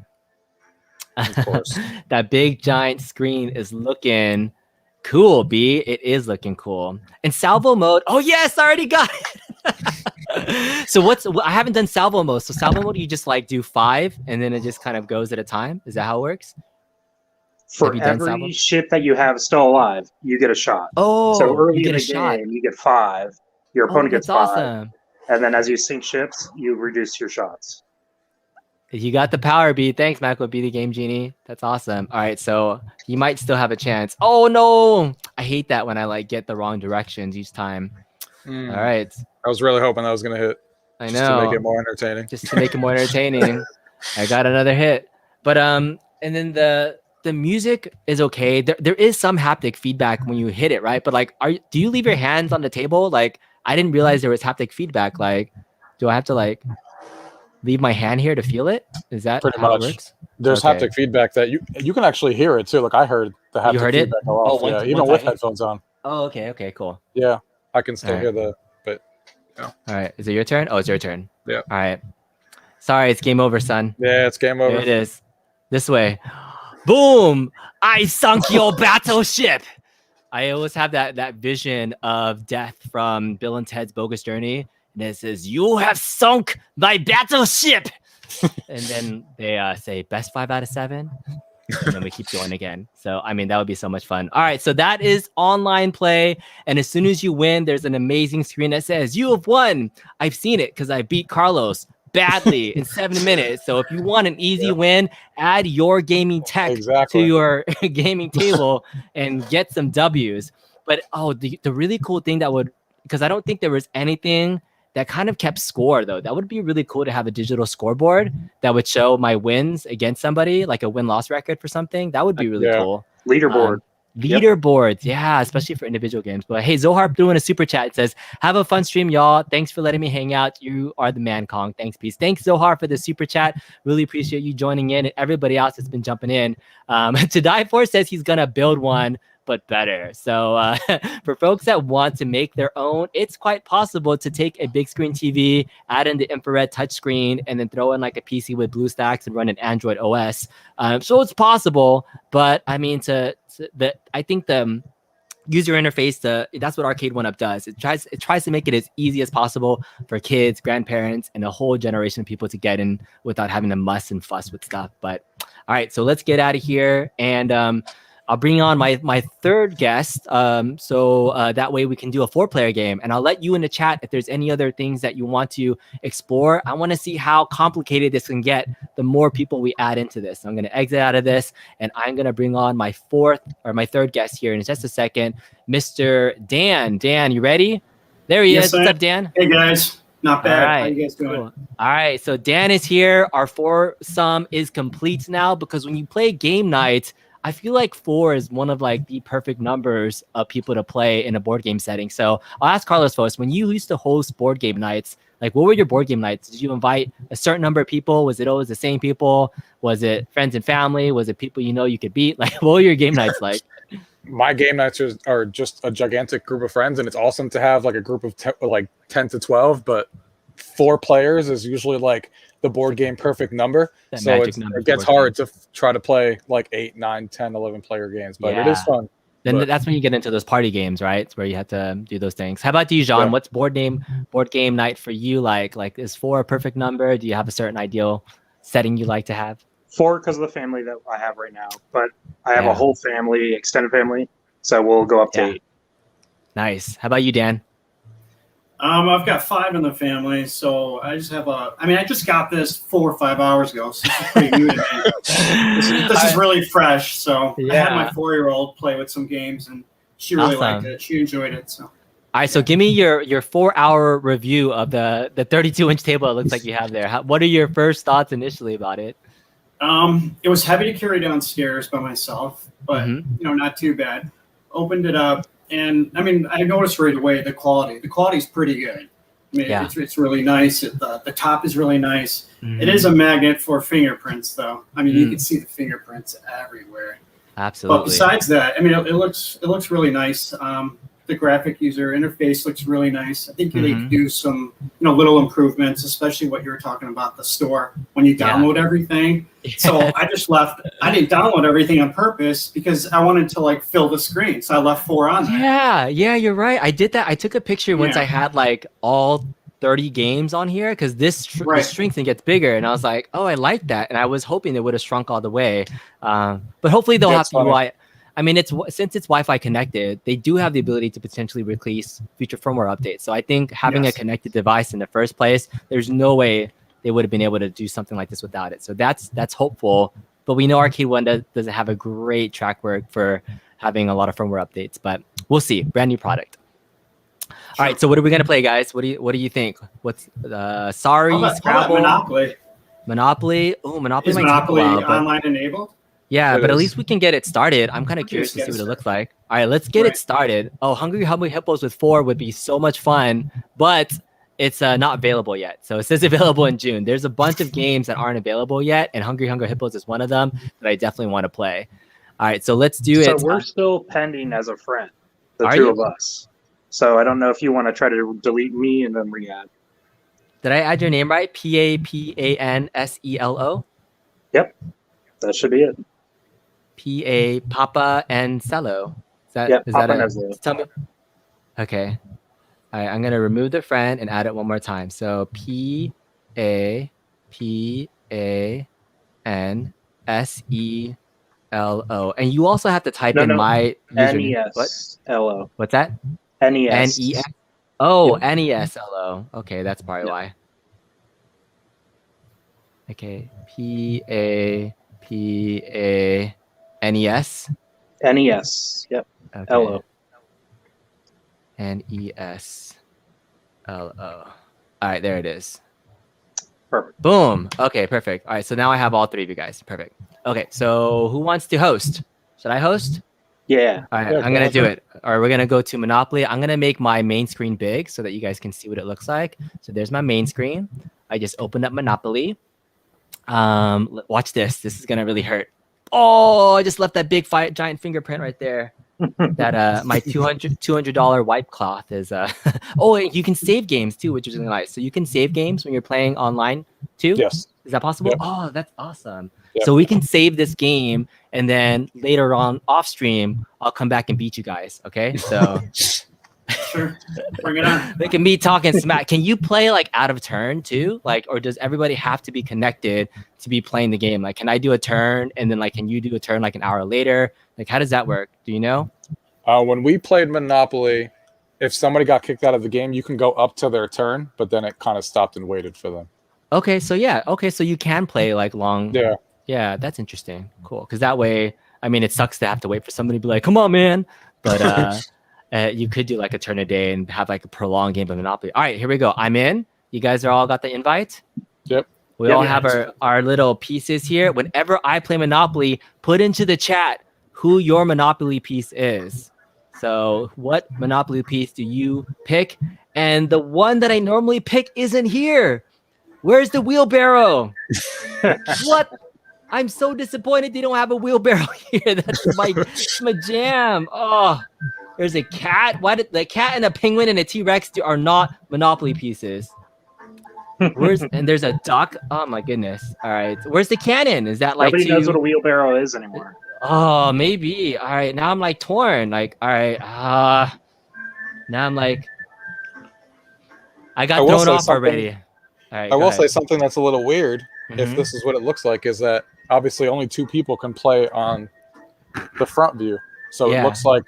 Speaker 2: Of course.
Speaker 1: That big giant screen is looking cool, B. It is looking cool. And salvo mode. Oh yes, I already got it. So I haven't done salvo mode. So salvo mode, you just like do 5 and then it just kind of goes at a time. Is that how it works?
Speaker 3: For every ship that you have still alive, you get a shot.
Speaker 1: Oh,
Speaker 3: so early in the game, you get 5. Your opponent gets 5.
Speaker 1: Awesome.
Speaker 3: And then as you sink ships, you reduce your shots.
Speaker 1: You got the power, B. Thanks, Maclo B, the Game Genie. That's awesome. All right, so you might still have a chance. Oh, no. I hate that when I like get the wrong directions each time. All right.
Speaker 2: I was really hoping that was going to hit.
Speaker 1: I know.
Speaker 2: Just to make it more entertaining.
Speaker 1: Just to make it more entertaining. I got another hit. But and then the music is okay. There is some haptic feedback when you hit it, right? But like, do you leave your hands on the table? Like, I didn't realize there was haptic feedback. Like, do I have to like leave my hand here to feel it? Is that
Speaker 2: pretty
Speaker 1: how
Speaker 2: much?
Speaker 1: It works?
Speaker 2: There's haptic feedback that you can actually hear it too. Like I heard the haptic feedback go off. Even with headphones on.
Speaker 1: Oh, okay, cool.
Speaker 2: Yeah, I can still hear but
Speaker 1: All right, is it your turn? Oh, it's your turn.
Speaker 2: Yeah.
Speaker 1: All right. Sorry, it's game over, son.
Speaker 2: Yeah, it's game over.
Speaker 1: There it is. This way. Boom! I sunk your battleship. I always have that vision of death from Bill and Ted's Bogus Journey. And it says, "You have sunk my battleship." And then they say, "Best 5 out of 7." And then we keep going again. So, I mean, that would be so much fun. All right, so that is online play. And as soon as you win, there's an amazing screen that says, "You have won." I've seen it because I beat Carlos badly in 7 minutes. So if you want an easy win, add UrGamingTechie to your gaming table and get some W's. But the really cool thing that would because I don't think there was anything that kind of kept score though. That would be really cool to have a digital scoreboard that would show my wins against somebody, like a win-loss record for something. That would be really cool.
Speaker 3: Leaderboard.
Speaker 1: Leaderboards, yeah, especially for individual games. But hey, Zohar doing a super chat. It says, have a fun stream, y'all. Thanks for letting me hang out. You are the man, Kong. Thanks, peace. Thanks, Zohar, for the super chat. Really appreciate you joining in, and everybody else that's been jumping in. To Die For says he's gonna build one, but better. So for folks that want to make their own, it's quite possible to take a big screen TV, add in the infrared touchscreen, and then throw in like a PC with BlueStacks and run an Android OS. So it's possible, but I mean, I think the user interface, that's what Arcade1Up does. It tries to make it as easy as possible for kids, grandparents, and a whole generation of people to get in without having to muss and fuss with stuff. But all right, so let's get out of here, and I'll bring on my third guest, so that way we can do a 4-player game. And I'll let you in the chat if there's any other things that you want to explore. I want to see how complicated this can get the more people we add into this. So I'm going to exit out of this, and I'm going to bring on my third guest here in just a second, Mr. Dan. Dan, you ready? There he is. What's up, Dan?
Speaker 4: Hey, guys. Not bad.
Speaker 1: All right.
Speaker 4: How you guys doing?
Speaker 1: Cool. All right. So Dan is here. Our foursome is complete now, because when you play game night, I feel like 4 is one of like the perfect numbers of people to play in a board game setting. So I'll ask Carlos first. When you used to host board game nights, like what were your board game nights? Did you invite a certain number of people? Was it always the same people? Was it friends and family? Was it people you could beat? Like, what were your game nights like?
Speaker 2: My game nights are just a gigantic group of friends, and it's awesome to have like a group of 10 to 12, but 4 players is usually like the board game perfect number. So it gets hard to try to play like 8, 9, 10, 11 player games, but it is fun.
Speaker 1: Then that's when you get into those party games, right? It's where you have to do those things. How about you, Jean? Yeah. What's board game night for you like? Like, is 4 a perfect number? Do you have a certain ideal setting you like to have?
Speaker 3: 4 because of the family that I have right now, but I have a whole family, extended family, so we'll go up to 8.
Speaker 1: Nice. How about you, Dan?
Speaker 4: I've got 5 in the family, so I just have I just got this 4 or 5 hours ago, so this is pretty new to me. This is really fresh, so I had my 4-year-old play with some games, and she really liked it. She enjoyed it, so. All
Speaker 1: right, so give me your 4-hour review of the 32-inch table it looks like you have there. What are your first thoughts initially about it?
Speaker 4: It was heavy to carry downstairs by myself, but not too bad. Opened it up. And I mean, I noticed right away the quality. The quality is pretty good. I mean, it's really nice. The top is really nice. It is a magnet for fingerprints, though. I mean, you can see the fingerprints everywhere.
Speaker 1: Absolutely.
Speaker 4: But besides that, I mean, it looks really nice. The graphic user interface looks really nice. I think they could do some little improvements, especially what you were talking about, the store when you download everything. So I just left. I didn't download everything on purpose because I wanted to like fill the screen. So I left 4 on there.
Speaker 1: Yeah, you're right. I did that. I took a picture once I had like all 30 games on here, because this shrinks and gets bigger, and I was like, oh, I like that, and I was hoping it would have shrunk all the way. But hopefully they'll have UI. I mean, since it's Wi-Fi connected, they do have the ability to potentially release future firmware updates. So I think having a connected device in the first place, there's no way they would have been able to do something like this without it. So that's hopeful. But we know Arcade1 doesn't have a great track record for having a lot of firmware updates. But we'll see. Brand new product. All right. So what are we gonna play, guys? What do you think? What's Sorry, Scrabble,
Speaker 4: Monopoly?
Speaker 1: Monopoly. Oh, Monopoly.
Speaker 4: Is Monopoly online enabled?
Speaker 1: Yeah, but at least we can get it started. I'm kind of curious to see what it looks like. All right, let's get it started. Oh, Hungry Hippos with 4 would be so much fun, but it's not available yet. So it says available in June. There's a bunch of games that aren't available yet, and Hungry Hippos is one of them that I definitely want to play. All right, so let's do it.
Speaker 3: So we're still pending as a friend, the two of us. So I don't know if you want to try to delete me and then re-add.
Speaker 1: Did I add your name right? Papanselo?
Speaker 3: Yep, that should be it.
Speaker 1: Papa and Cello. Is that tell me? Okay. All right, I'm gonna remove the friend and add it one more time. So PAPANSELO. And you also have to type in my username.
Speaker 3: NESLO.
Speaker 1: What's that?
Speaker 3: NES.
Speaker 1: NES. Oh, NESLO. Okay, that's probably why. Okay. PAPANES.
Speaker 3: NES. Yep.
Speaker 1: Okay.
Speaker 3: LO.
Speaker 1: Neslo. All right, there it is.
Speaker 3: Perfect.
Speaker 1: Boom. Okay, perfect. All right, so now I have all three of you guys. Perfect. Okay, so who wants to host? Should I host?
Speaker 3: Yeah.
Speaker 1: All right, I'm going to do it. All right, we're going to go to Monopoly. I'm going to make my main screen big so that you guys can see what it looks like. So there's my main screen. I just opened up Monopoly. Watch this. This is going to really hurt. Oh, I just left that big giant fingerprint right there. That my $200 wipe cloth is oh, and you can save games too, which is really nice. So you can save games when you're playing online too.
Speaker 2: Yes.
Speaker 1: Is that possible?
Speaker 2: Yep.
Speaker 1: Oh, that's awesome.
Speaker 2: Yep.
Speaker 1: So we can save this game, and then later on off stream, I'll come back and beat you guys. Okay, so
Speaker 4: Sure, bring it on.
Speaker 1: look at me talking smack. Can you play like out of turn too? Like, or does everybody have to be connected to be playing the game? Like, can I do a turn and then like, can you do a turn like an hour later? Like, how does that work? Do you know?
Speaker 2: When we played Monopoly, if somebody got kicked out of the game, you can go up to their turn, but then it kind of stopped and waited for them.
Speaker 1: Okay, so yeah, okay, so you can play like long.
Speaker 2: Yeah.
Speaker 1: Yeah, that's interesting. Cool, because that way, I mean, it sucks to have to wait for somebody to be like, "Come on, man," but you could do like a turn a day and have like a prolonged game of Monopoly. All right, here we go. I'm in. You guys are all got the invite.
Speaker 2: Yep.
Speaker 1: We all have our little pieces here. Whenever I play Monopoly, put into the chat who your Monopoly piece is. So what Monopoly piece do you pick? And the one that I normally pick isn't here. Where's the wheelbarrow? What? I'm so disappointed they don't have a wheelbarrow here. That's my jam. Oh, there's a cat. Why did the cat and a penguin and a T-Rex are not Monopoly pieces? And there's a duck. Oh my goodness. All right. Where's the cannon? Is that like
Speaker 3: nobody knows what a wheelbarrow is anymore?
Speaker 1: Oh, maybe. All right. Now I'm like torn. Like, all right. Now I'm like, I got thrown off already. All right,
Speaker 2: I will say something that's a little weird. If this is what it looks like, is that obviously only two people can play on the front view. So it looks like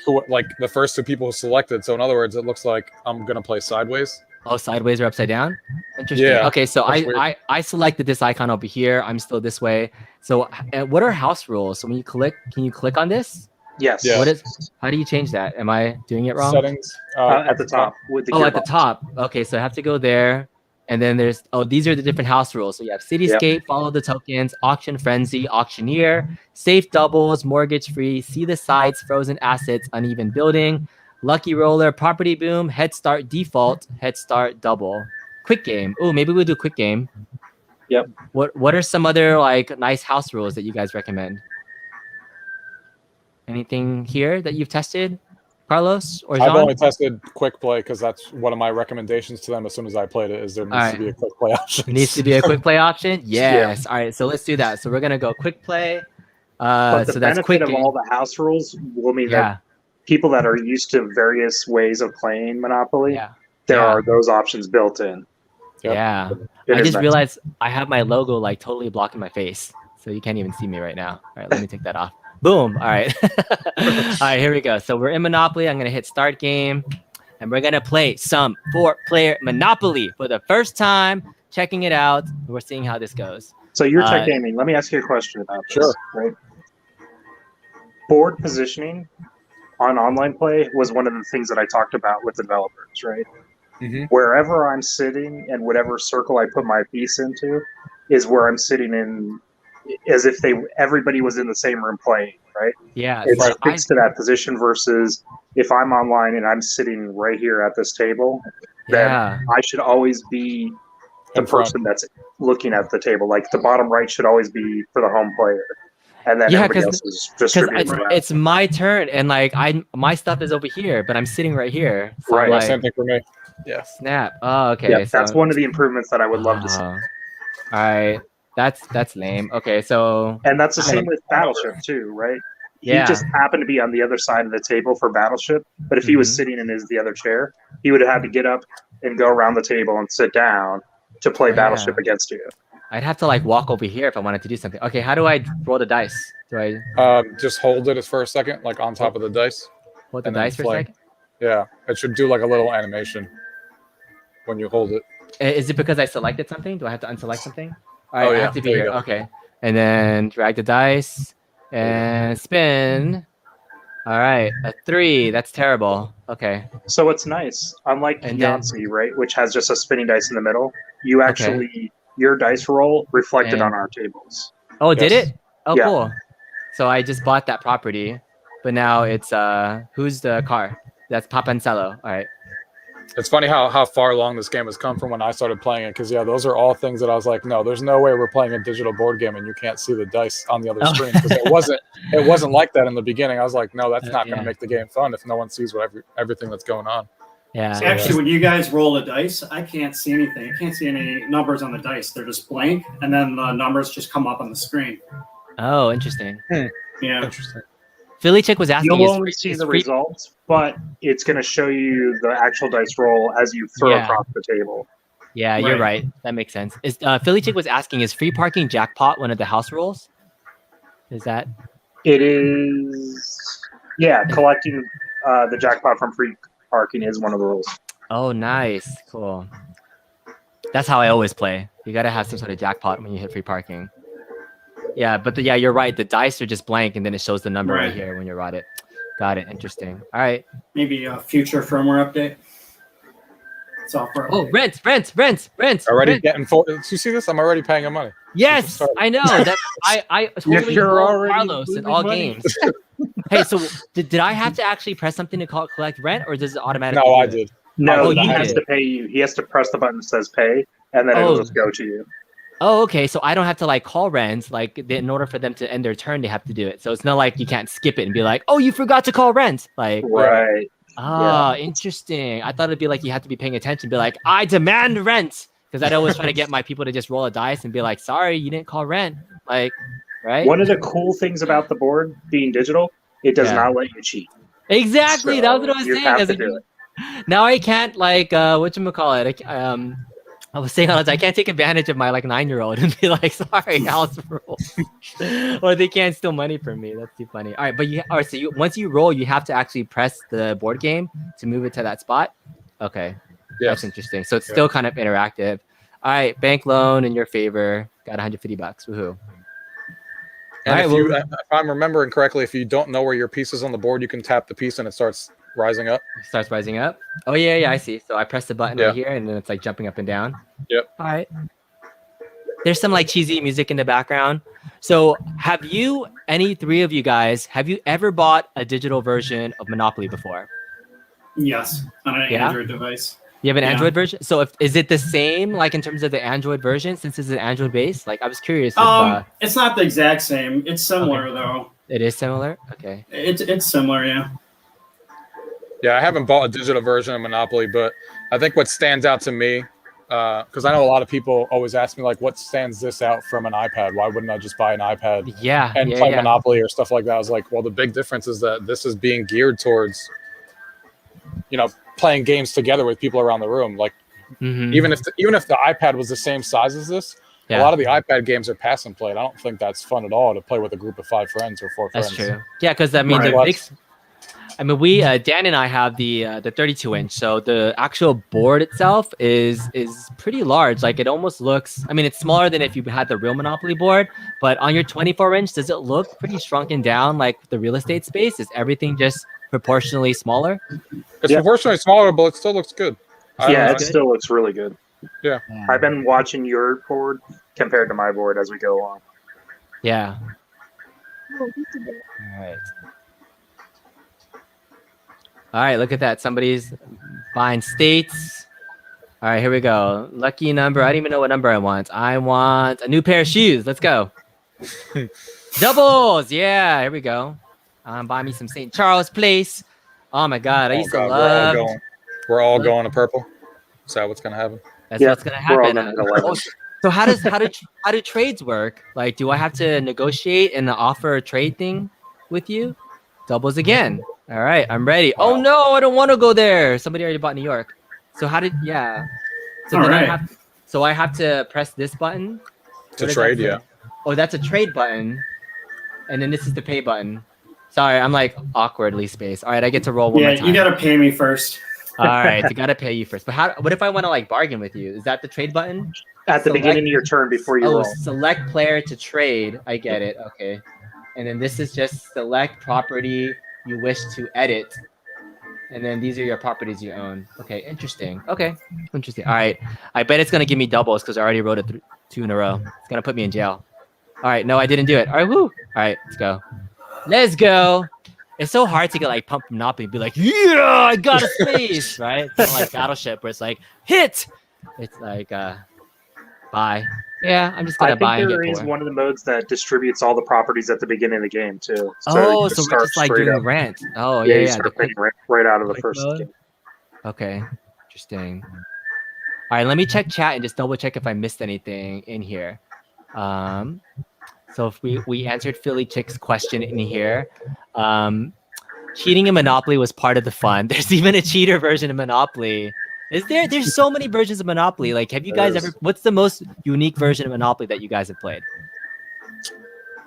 Speaker 2: the first two people selected. So in other words, it looks like I'm gonna play sideways.
Speaker 1: Oh, sideways or upside down? Interesting.
Speaker 2: Yeah,
Speaker 1: okay, so I selected this icon over here. I'm still this way. So what are house rules? So when you click, can you click on this?
Speaker 3: Yes.
Speaker 2: Yeah.
Speaker 1: How do you change that? Am I doing it wrong?
Speaker 2: Settings
Speaker 3: at the top. With the
Speaker 1: at the top. Okay, so I have to go there. And then these are the different house rules. So you have Cityscape, follow the tokens, auction frenzy, auctioneer, safe doubles, mortgage free, see the sides, frozen assets, uneven building, lucky roller, property boom, head start default, head start double, quick game. Oh, maybe we'll do quick game.
Speaker 3: Yep.
Speaker 1: What are some other like nice house rules that you guys recommend? Anything here that you've tested, Carlos or John?
Speaker 2: I've only tested quick play because that's one of my recommendations to them as soon as I played it is there needs to be a quick play option.
Speaker 1: Needs to be a quick play option? Yes. Yeah. All right, so let's do that. So we're going to go quick play.
Speaker 3: But the
Speaker 1: so that's
Speaker 3: benefit
Speaker 1: quick
Speaker 3: of
Speaker 1: game.
Speaker 3: all the house rules will mean that people that are used to various ways of playing Monopoly, there are those options built in.
Speaker 2: Yep.
Speaker 1: Yeah. I just realized I have my logo like totally blocking my face. So you can't even see me right now. All right, let me take that off. Boom. All right. All right, here we go. So we're in Monopoly. I'm going to hit start game. And we're going to play some 4-player Monopoly for the first time. Checking it out. We're seeing how this goes.
Speaker 3: So you're tech gaming. Let me ask you a question about this.
Speaker 2: Sure.
Speaker 3: Right? Board positioning on online play was one of the things that I talked about with developers, right?
Speaker 2: Mm-hmm.
Speaker 3: Wherever I'm sitting and whatever circle I put my piece into is where I'm sitting in, as if everybody was in the same room playing, right?
Speaker 1: Yeah.
Speaker 3: It's fixed to that position versus if I'm online and I'm sitting right here at this table, then I should always be the person that's looking at the table. Like the bottom right should always be for the home player. And then everybody else is distributed around.
Speaker 1: It's my turn, and like my stuff is over here, but I'm sitting right here. So
Speaker 3: right.
Speaker 1: Like,
Speaker 2: same thing for me.
Speaker 1: Yeah. Snap. Oh, okay.
Speaker 3: Yeah, so that's one of the improvements that I would love to see.
Speaker 1: All right. That's lame. Okay, so
Speaker 3: and that's the same with Battleship too, right? He just happened to be on the other side of the table for Battleship, but if he was sitting in the other chair, he would have had to get up and go around the table and sit down to play Battleship against you.
Speaker 1: I'd have to like walk over here if I wanted to do something. Okay, how do I roll the dice? Do I
Speaker 2: just hold it for a second, like on top of the dice?
Speaker 1: Hold the dice for a second?
Speaker 2: Yeah, it should do like a little animation when you hold it.
Speaker 1: Is it because I selected something? Do I have to unselect something? All right, I have to be here. Okay. And then drag the dice and spin. All right, a 3. That's terrible. Okay.
Speaker 3: So it's nice. Unlike Yahtzee, right, which has just a spinning dice in the middle, you actually your dice roll reflected on our tables.
Speaker 1: Oh, did it? Oh,
Speaker 3: yeah.
Speaker 1: Cool. So I just bought that property, but now it's who's the car? That's Papancello. All right.
Speaker 2: It's funny how far along this game has come from when I started playing it, because those are all things that I was like, no, there's no way we're playing a digital board game and you can't see the dice on the other screen, because it wasn't like that in the beginning. I was like, no, that's not going to make the game fun if no one sees everything that's going on.
Speaker 1: Yeah.
Speaker 4: So actually, when you guys roll the dice, I can't see anything. I can't see any numbers on the dice. They're just blank, and then the numbers just come up on the screen.
Speaker 1: Oh, interesting.
Speaker 4: Yeah.
Speaker 2: Interesting.
Speaker 1: Philly Chick was asking.
Speaker 3: You'll only see the results, but it's going to show you the actual dice roll as you throw across the table.
Speaker 1: Yeah, you're right. That makes sense. Is Philly Chick was asking, is free parking jackpot one of the house rules? Is that?
Speaker 3: It is. Yeah, collecting the jackpot from free parking is one of the rules.
Speaker 1: Oh, nice. Cool. That's how I always play. You got to have some sort of jackpot when you hit free parking. Yeah, but you're right. The dice are just blank, and then it shows the number right here when you rot it. Got it. Interesting. All right.
Speaker 4: Maybe a future firmware update. Software.
Speaker 1: Oh, rent.
Speaker 2: Already getting full. Did you see this? I'm already paying him money.
Speaker 1: Yes, I know. That I totally roll Carlos in all games. Hey, so did I have to actually press something to collect rent, or does it automatically?
Speaker 2: No, I did.
Speaker 3: No, he has to pay you. He has to press the button that says pay, and then it'll just go to you.
Speaker 1: Oh, okay. So I don't have to like call rent. Like in order for them to end their turn, they have to do it. So it's not like you can't skip it and be like, oh, you forgot to call rent. Like
Speaker 3: right.
Speaker 1: Interesting. I thought it'd be like you have to be paying attention, be like, I demand rent. Because I'd always try to get my people to just roll a dice and be like, sorry, you didn't call rent. Like, right?
Speaker 3: One of the cool things about the board being digital, it does not let you cheat.
Speaker 1: Exactly. So that was what I was saying.
Speaker 3: Have to do it.
Speaker 1: Now I can't like whatchamacallit. I was saying I can't take advantage of my like 9-year-old and be like, sorry, house rule. Or they can't steal money from me. That's too funny. All right, but once you roll, you have to actually press the board game to move it to that spot. Okay. Yes. That's interesting. So it's still kind of interactive. All right, bank loan in your favor. Got $150. Woohoo.
Speaker 2: And if I'm remembering correctly, if you don't know where your piece is on the board, you can tap the piece and it starts rising up.
Speaker 1: It starts rising up. Oh yeah, I see. So I press the button right here, and then it's like jumping up and down.
Speaker 2: Yep.
Speaker 1: All right. There's some like cheesy music in the background. So have you, any three of you guys, have you ever bought a digital version of Monopoly before?
Speaker 4: Yes, on an Android device.
Speaker 1: You have an Android version? So is it the same, like in terms of the Android version, since it's an Android base? Like I was curious.
Speaker 4: It's not the exact same. It's similar though.
Speaker 1: It is similar? Okay.
Speaker 4: It's similar, yeah.
Speaker 2: Yeah, I haven't bought a digital version of Monopoly, but I think what stands out to me, because I know a lot of people always ask me, like, what stands this out from an iPad? Why wouldn't I just buy an iPad and play Monopoly or stuff like that? I was like, well, the big difference is that this is being geared towards, playing games together with people around the room. Like, even if the iPad was the same size as this, a lot of the iPad games are pass and play. I don't think that's fun at all to play with a group of 5 friends or 4 friends.
Speaker 1: That's true. Yeah, because I mean, we Dan and I have the 32-inch, so the actual board itself is pretty large. Like it almost looks. I mean, it's smaller than if you had the real Monopoly board. But on your 24-inch, does it look pretty shrunken down? Like the real estate space, is everything just proportionally smaller?
Speaker 2: It's proportionally smaller, but it still looks good.
Speaker 3: It still looks really good.
Speaker 2: Yeah.
Speaker 3: I've been watching your board compared to my board as we go along.
Speaker 1: Yeah. All right. All right, look at that. Somebody's buying states. All right, here we go. Lucky number. I don't even know what number I want. I want a new pair of shoes. Let's go. Doubles. Yeah, here we go. Buy me some St. Charles Place. Oh my God, I used to love.
Speaker 2: We're all going to purple. Is that what's gonna happen?
Speaker 1: That's what's gonna happen. So how do trades work? Like, do I have to negotiate and offer a trade thing with you? Doubles again. All right, I'm ready. Wow. Oh no, I don't want to go there. Somebody already bought New York. So So then I have to press this button
Speaker 2: to trade. Yeah.
Speaker 1: Oh, that's a trade button, and then this is the pay button. Sorry, I'm like awkwardly spaced. All right, I get to roll one more time.
Speaker 4: Yeah, you gotta pay me first.
Speaker 1: All right, I gotta pay you first. But what if I want to like bargain with you? Is that the trade button?
Speaker 3: At the beginning of your turn before you roll.
Speaker 1: Select player to trade. I get it. Okay. And then this is just select property you wish to edit. And then these are your properties you own. Okay, interesting. Okay, interesting. All right. I bet it's going to give me doubles because I already wrote it 2 in a row. It's going to put me in jail. All right, no, I didn't do it. All right, woo. All right, let's go. Let's go. It's so hard to get like pump Monopoly and be like, yeah, I got a space, right? It's not like Battleship where it's like, hit. It's like, buy. Yeah, I'm just gonna buy and get
Speaker 3: there is
Speaker 1: four.
Speaker 3: one of the modes that distributes all the properties at the beginning of the game too.
Speaker 1: So so we're just like doing rent. Oh yeah,
Speaker 3: you start paying rent right out of the first game.
Speaker 1: Okay, interesting. All right, let me check chat and just double check if I missed anything in here. So if we answered Philly Chick's question in here. Cheating in Monopoly was part of the fun. There's even a cheater version of Monopoly. Is there? There's so many versions of Monopoly. Like, have you guys ever? What's the most unique version of Monopoly that you guys have played?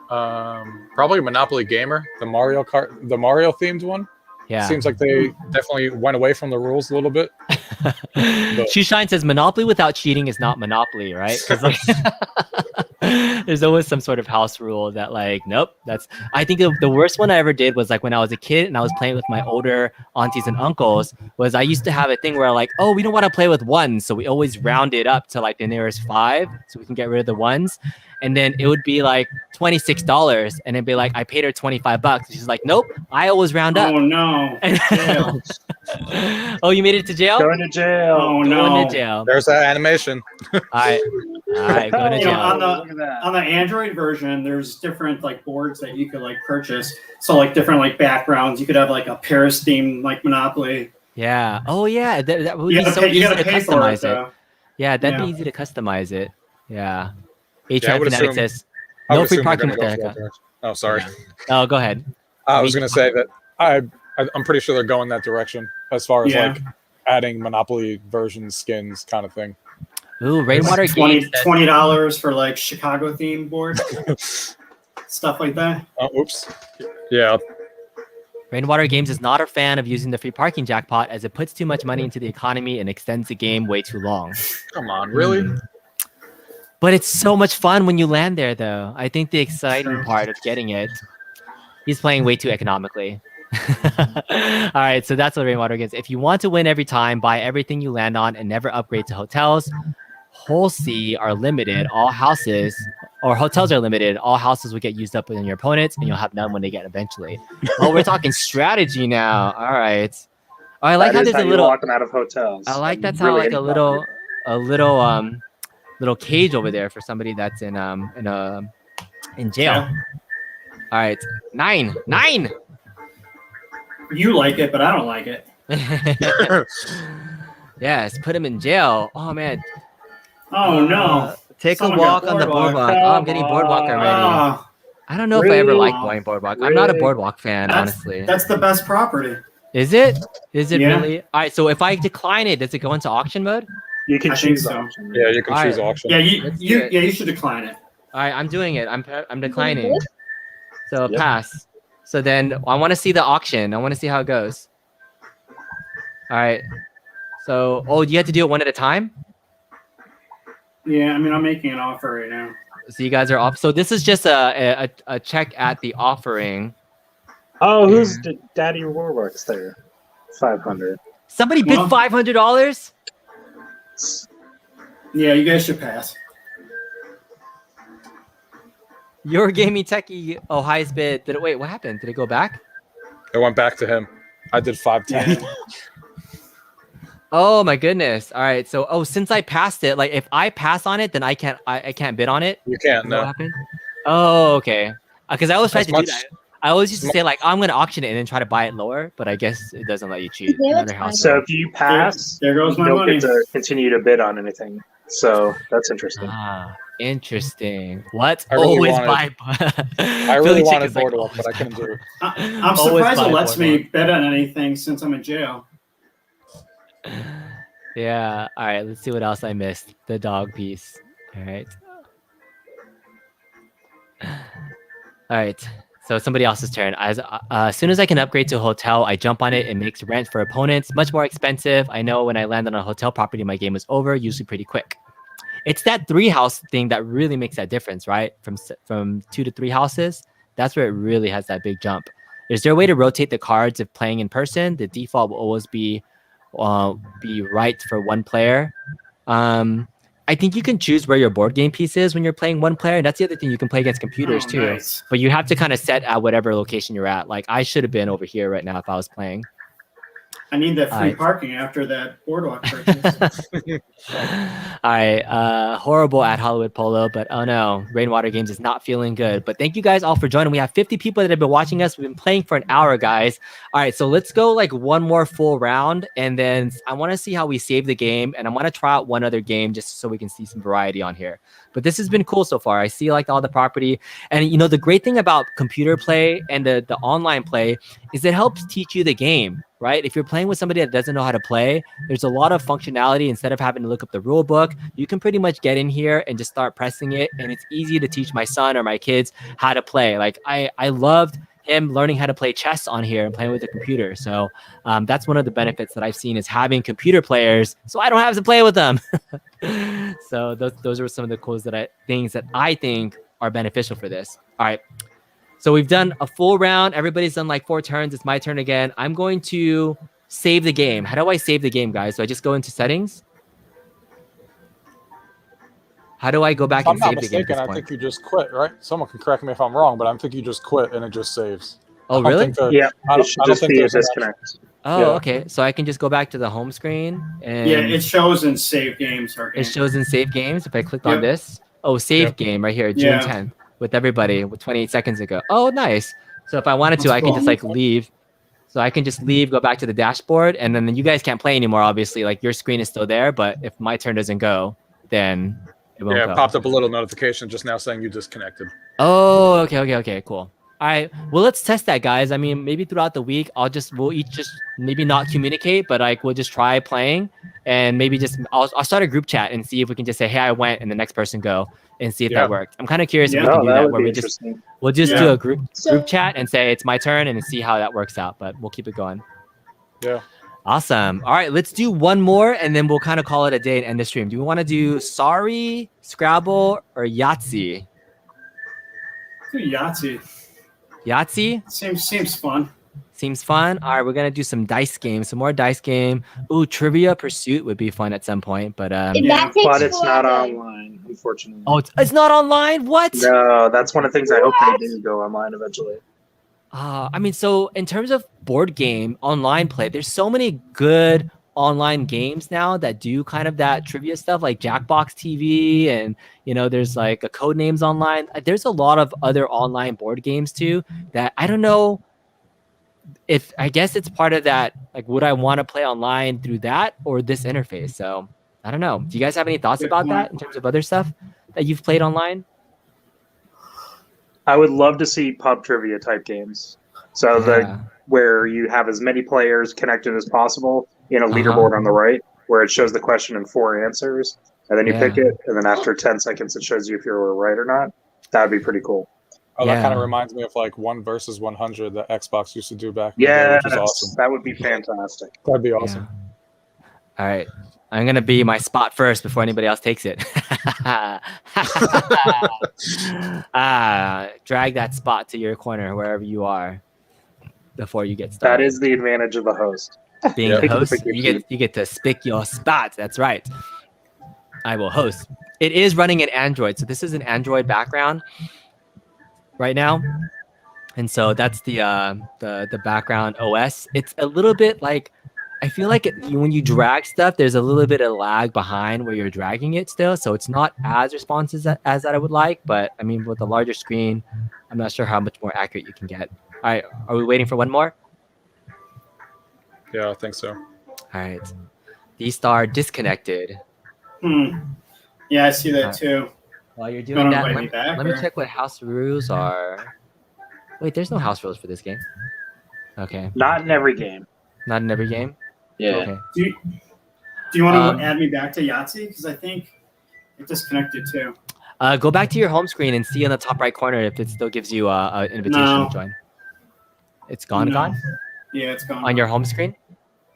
Speaker 2: Probably Monopoly Gamer, the Mario themed one.
Speaker 1: Yeah,
Speaker 2: seems like they definitely went away from the rules a little bit.
Speaker 1: Shoeshine says Monopoly without cheating is not Monopoly, right? Like, there's always some sort of house rule that like, nope. I think the worst one I ever did was like when I was a kid and I was playing with my older aunties and uncles. Was I used to have a thing where like, oh, we don't want to play with ones, so we always round it up to like the nearest 5, so we can get rid of the ones. And then it would be like $26, and it'd be like I paid her $25. She's like, nope, I always round up.
Speaker 4: Oh no!
Speaker 1: Oh, you made it to jail?
Speaker 3: Going to jail.
Speaker 4: Oh no!
Speaker 1: Going to jail.
Speaker 2: There's that animation.
Speaker 1: All right, going to jail.
Speaker 4: On the Android version, there's different like boards that you could like purchase. So like different like backgrounds. You could have like a Paris theme like Monopoly.
Speaker 1: Yeah. Oh yeah. That would be so easy to customize it. Yeah, that'd be easy to customize it. Yeah. Fanatic says no free parking with that.
Speaker 2: Oh, sorry.
Speaker 1: Oh, go ahead.
Speaker 2: I was gonna say that I'm pretty sure they're going that direction as far as like adding Monopoly version skins kind of thing.
Speaker 1: Ooh, Rainwater Games.
Speaker 4: $20 for like Chicago themed board. Stuff like that.
Speaker 2: Oh, oops. Yeah.
Speaker 1: Rainwater Games is not a fan of using the free parking jackpot as it puts too much money into the economy and extends the game way too long.
Speaker 2: Come on, really?
Speaker 1: But it's so much fun when you land there, though. I think the exciting part of getting it, he's playing way too economically. All right, so that's what Rainwater Games. If you want to win every time, buy everything you land on and never upgrade to hotels. Whole C are limited. All houses or hotels are limited. All houses will get used up within your opponents, and you'll have none when they get eventually. Oh, we're talking strategy now. All right. Oh, I like how there's a little.
Speaker 3: Lock them out of hotels.
Speaker 1: I like that's how like a little cage over there for somebody that's in jail.
Speaker 4: Yeah.
Speaker 1: All right, 9.
Speaker 4: You like it, but I don't like it.
Speaker 1: Yes, put him in jail. Oh man.
Speaker 4: Oh no.
Speaker 1: Take a walk on the boardwalk. Oh, I'm getting boardwalk already. I don't know if I ever liked going boardwalk. I'm not a boardwalk fan, honestly.
Speaker 4: That's the best property.
Speaker 1: Is it? Is it really? All right. So if I decline it, does it go into auction mode?
Speaker 3: You can choose
Speaker 4: auction.
Speaker 2: Yeah, you can choose auction.
Speaker 4: Yeah, you should decline it.
Speaker 1: All right, I'm doing it. I'm declining. So pass. So then I want to see the auction. I want to see how it goes. All right. So, you have to do it one at a time?
Speaker 4: Yeah, I mean, I'm making an offer right now.
Speaker 1: So you guys are off. So this is just a check at the offering.
Speaker 3: Oh, who's Daddy Warbucks there? 500.
Speaker 1: Somebody bid $500?
Speaker 4: Yeah, you guys should pass.
Speaker 1: UrGamingTechie, highest bid. Wait, what happened? Did it go back?
Speaker 2: It went back to him. I did 510.
Speaker 1: Oh my goodness. All right. So since I passed it, like if I pass on it, then I can't bid on it.
Speaker 2: You can't. No.
Speaker 1: What happened? Oh, okay. Because I always tried to do that. I always used to say like I'm gonna auction it and then try to buy it lower, but I guess it doesn't let you cheat.
Speaker 3: So if you pass,
Speaker 4: there goes my
Speaker 3: you don't
Speaker 4: money.
Speaker 3: get to continue to bid on anything. So that's interesting.
Speaker 1: Interesting. What?
Speaker 2: I really
Speaker 1: always
Speaker 2: wanted,
Speaker 1: buy.
Speaker 2: I really wanted Boardwalk, but I couldn't do it.
Speaker 4: I'm surprised it lets me bid on anything since I'm in jail.
Speaker 1: Yeah. All right. Let's see what else I missed. The dog piece. All right. All right. So somebody else's turn. As soon as I can upgrade to a hotel, I jump on it. It makes rent for opponents much more expensive. I know when I land on a hotel property, my game is over, usually pretty quick. It's that 3 house thing that really makes that difference, right? From 2 to 3 houses, that's where it really has that big jump. Is there a way to rotate the cards if playing in person? The default will always be right for one player. I think you can choose where your board game piece is when you're playing one player. And that's the other thing. You can play against computers too.
Speaker 4: Nice.
Speaker 1: But you have to kind of set at whatever location you're at. Like I should have been over here right now if I was playing.
Speaker 4: I need that free parking after that boardwalk purchase.
Speaker 1: All right. Horrible at Hollywood Polo, but oh no, Rainwater Games is not feeling good. But thank you guys all for joining. We have 50 people that have been watching us. We've been playing for an hour, guys. All right, so let's go like one more full round, and then I want to see how we save the game, and I want to try out one other game just so we can see some variety on here. But this has been cool so far. I see like all the property, and you know the great thing about computer play and the online play is it helps teach you the game. Right? If you're playing with somebody that doesn't know how to play, there's a lot of functionality. Instead of having to look up the rule book, you can pretty much get in here and just start pressing it. And it's easy to teach my son or my kids how to play. Like I loved him learning how to play chess on here and playing with the computer. So that's one of the benefits that I've seen is having computer players so I don't have to play with them. So those are some of the things that I think are beneficial for this. All right. So we've done a full round. Everybody's done like 4 turns. It's my turn again. I'm going to save the game. How do I save the game, guys? So I just go into settings? How do I go back and save the game at this point?
Speaker 2: I think you just quit, right? Someone can correct me if I'm wrong, but I think you just quit and it just saves.
Speaker 1: Oh, really?
Speaker 3: Yeah, it should just be a disconnect.
Speaker 1: Oh, okay. So I can just go back to the home screen. And
Speaker 4: yeah, it shows in save games.
Speaker 1: It shows in save games. If I clicked on this. Oh, save game right here, June 10th. With everybody 28 seconds ago. Oh, nice. So if I wanted to, I can just like leave. So I can just leave, go back to the dashboard, and then you guys can't play anymore, obviously. Like your screen is still there, but if my turn doesn't go, then it won't go.
Speaker 2: It popped up a little notification just now saying you disconnected.
Speaker 1: Oh, okay, cool. All right, well, let's test that, guys. I mean, maybe throughout the week, we'll each just maybe not communicate, but like we'll just try playing, and maybe I'll start a group chat and see if we can just say, hey, I went, and the next person go, and see if that worked. I'm kind of curious if we can do that, where we'll just do a group chat and say it's my turn and see how that works out. But we'll keep it going.
Speaker 2: Yeah.
Speaker 1: Awesome. All right, let's do one more, and then we'll kind of call it a day and end the stream. Do we want to do Sorry, Scrabble, or Yahtzee?
Speaker 4: Do Yahtzee.
Speaker 1: Yahtzee?
Speaker 4: Seems fun.
Speaker 1: Seems fun. All right, we're gonna do some dice games, some more dice game. Ooh, Trivia Pursuit would be fun at some point, but
Speaker 3: but it's not online, unfortunately.
Speaker 1: Oh, it's not online. What?
Speaker 3: No, that's one of the things I hope they do go online eventually.
Speaker 1: I mean, so in terms of board game online play, there's so many good online games now that do kind of that trivia stuff, like Jackbox TV, and there's like a Codenames online. There's a lot of other online board games too that I don't know if I guess it's part of that. Like, would I want to play online through that or this interface? So I don't know. Do you guys have any thoughts about that in terms of other stuff that you've played online?
Speaker 3: I would love to see pub trivia type games. So where you have as many players connected as possible in a leaderboard on the right, where it shows the question and 4 answers, and then you pick it, and then after 10 seconds it shows you if you're right or not. That would be pretty cool.
Speaker 2: Oh, that kind of reminds me of like 1 versus 100 that Xbox used to do back in the day, which is awesome.
Speaker 3: That would be fantastic.
Speaker 2: That'd be awesome.
Speaker 1: All right. I'm going to be my spot first before anybody else takes it. Drag that spot to your corner wherever you are before you get started.
Speaker 3: That is the advantage of the host.
Speaker 1: Being a host, you get to pick your spot. That's right. I will host. It is running in Android. So this is an Android background right now. And so that's the background OS. It's a little bit like, I feel like when you drag stuff, there's a little bit of lag behind where you're dragging it still. So it's not as responsive as that I would like. But I mean, with a larger screen, I'm not sure how much more accurate you can get. All right. Are we waiting for one more?
Speaker 2: Yeah, I think so.
Speaker 1: All right. D-Star disconnected.
Speaker 4: Yeah, I see that too.
Speaker 1: While you're doing that, let me check what house rules are. Wait, there's no house rules for this game. Okay.
Speaker 3: Not in every game.
Speaker 1: Not in every game?
Speaker 3: Yeah.
Speaker 1: Okay.
Speaker 4: Do you want to add me back to Yahtzee? Because I think it disconnected too.
Speaker 1: Go back to your home screen and see in the top right corner if it still gives you an invitation to join. It's gone?
Speaker 4: Yeah, it's gone.
Speaker 1: On your home screen?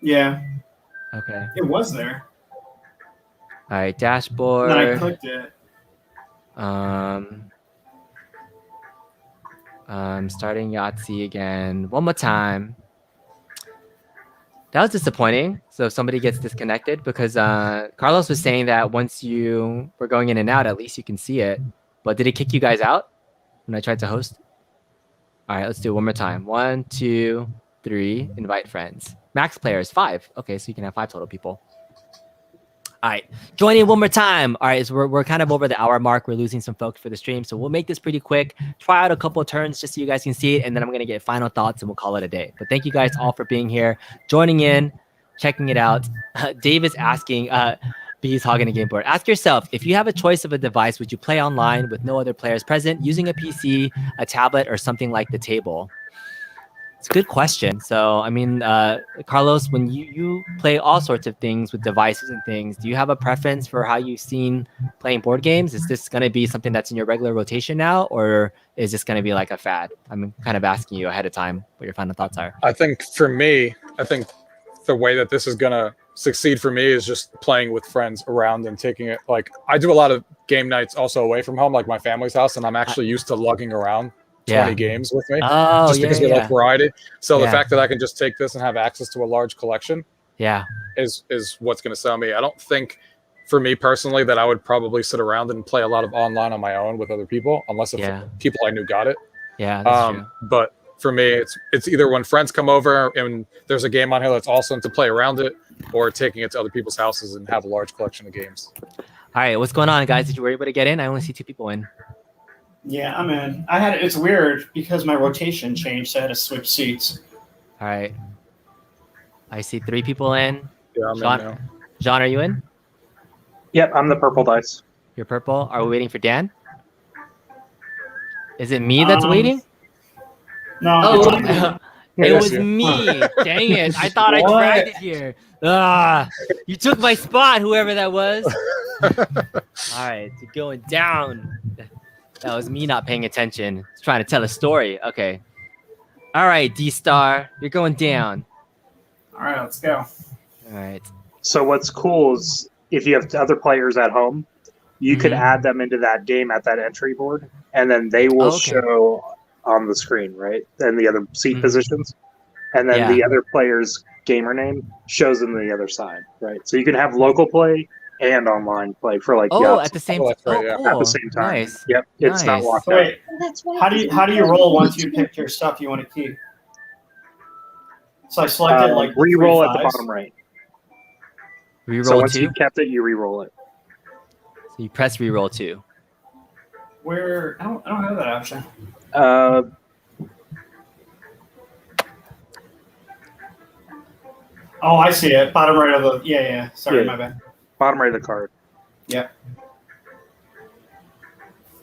Speaker 4: Yeah.
Speaker 1: Okay.
Speaker 4: It was there.
Speaker 1: All right, dashboard.
Speaker 4: Then I clicked it.
Speaker 1: Starting Yahtzee again. One more time. That was disappointing. So if somebody gets disconnected because Carlos was saying that once you were going in and out, at least you can see it. But did it kick you guys out when I tried to host? All right, let's do it one more time. 1, 2, 3, invite friends. Max players, 5. Okay, so you can have 5 total people. All right, join in one more time. All right, so we're kind of over the hour mark. We're losing some folks for the stream, so we'll make this pretty quick. Try out a couple of turns just so you guys can see it, and then I'm going to get final thoughts, and we'll call it a day. But thank you guys all for being here, joining in, checking it out. Dave is asking, B's hogging a game board. Ask yourself, if you have a choice of a device, would you play online with no other players present, using a PC, a tablet, or something like the table? It's a good question. So, I mean, Carlos, when you play all sorts of things with devices and things, do you have a preference for how you've seen playing board games? Is this going to be something that's in your regular rotation now, or is this going to be like a fad? I'm kind of asking you ahead of time what your final thoughts are.
Speaker 2: I think for me, the way that this is going to succeed for me is just playing with friends around and taking it. Like, I do a lot of game nights also away from home, like my family's house, and I'm actually used to lugging around 20 games with me, just because we like variety. So the fact that I can just take this and have access to a large collection is what's going to sell me. I don't think, for me personally, that I would probably sit around and play a lot of online on my own with other people, unless if people I knew got it.
Speaker 1: Yeah, that's true.
Speaker 2: But for me, it's either when friends come over and there's a game on here that's awesome to play around it, or taking it to other people's houses and have a large collection of games.
Speaker 1: All right, what's going on, guys? Did you were able to get in? I only see 2 people in.
Speaker 4: Yeah, I'm in. It's weird because my rotation changed, so I had to switch seats.
Speaker 1: All right. I see 3 people in.
Speaker 2: Yeah, I'm
Speaker 1: John,
Speaker 2: in now.
Speaker 1: John, are you in?
Speaker 3: Yep, I'm the purple dice.
Speaker 1: You're purple. Are we waiting for Dan? Is it me that's waiting?
Speaker 4: No.
Speaker 1: Oh, it was me. Dang it. I thought I dragged it here. You took my spot, whoever that was. All right, you're going down. That was me not paying attention. It's trying to tell a story. Okay. All right, D-Star, you're going down.
Speaker 4: All right, let's go.
Speaker 1: All right.
Speaker 3: So what's cool is if you have other players at home, you could add them into that game at that entry board, and then they will show on the screen, right? And the other seat positions. And then the other player's gamer name shows in the other side, right? So you can have local play and online play for like
Speaker 1: at the same time.
Speaker 2: Right,
Speaker 1: cool.
Speaker 3: At the same time.
Speaker 1: Nice.
Speaker 3: Yep, it's not locked
Speaker 4: out. Wait, how do you roll once you pick your stuff you want to keep? So I selected like
Speaker 3: re-roll at the bottom right.
Speaker 1: Reroll
Speaker 3: so once
Speaker 1: 2?
Speaker 3: you've kept it, you re-roll it.
Speaker 1: So you press reroll 2.
Speaker 4: Where I don't have that option. Oh, I see it. Bottom right of the Sorry, my bad.
Speaker 3: Bottom right of the card.
Speaker 4: Yeah.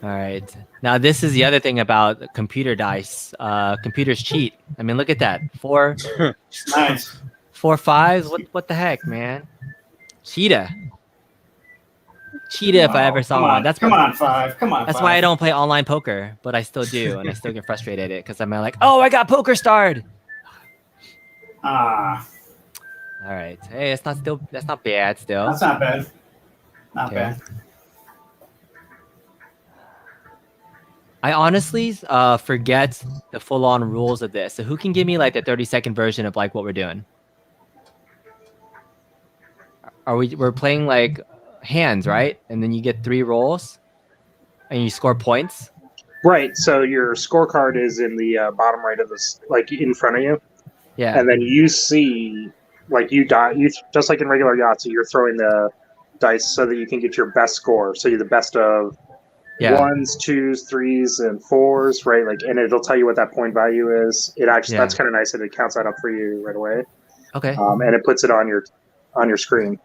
Speaker 1: All right. Now this is the other thing about computer dice. Computers cheat. I mean, look at that. 4.
Speaker 4: Nice.
Speaker 1: 4 5s. What the heck, man? Cheetah if I ever saw one.
Speaker 4: Come on, 5. Come on.
Speaker 1: That's
Speaker 4: 5.
Speaker 1: why I don't play online poker, but I still do, and I still get frustrated at it because I'm like, oh, I got poker starred.
Speaker 4: Ah.
Speaker 1: All right. Hey, that's not bad still.
Speaker 4: That's not bad. Not bad.
Speaker 1: I honestly forget the full-on rules of this. So who can give me like the 30-second version of like what we're doing? We're playing like hands, right? And then you get 3 rolls and you score points.
Speaker 3: Right. So your scorecard is in the bottom right of this, like in front of you.
Speaker 1: Yeah.
Speaker 3: And then you see, like you just like in regular Yahtzee, you're throwing the dice so that you can get your best score. So you're the best of 1s, 2s, 3s, and 4s, right? Like, and it'll tell you what that point value is. It actually that's kind of nice that it counts that up for you right away.
Speaker 1: Okay.
Speaker 3: And it puts it on your screen.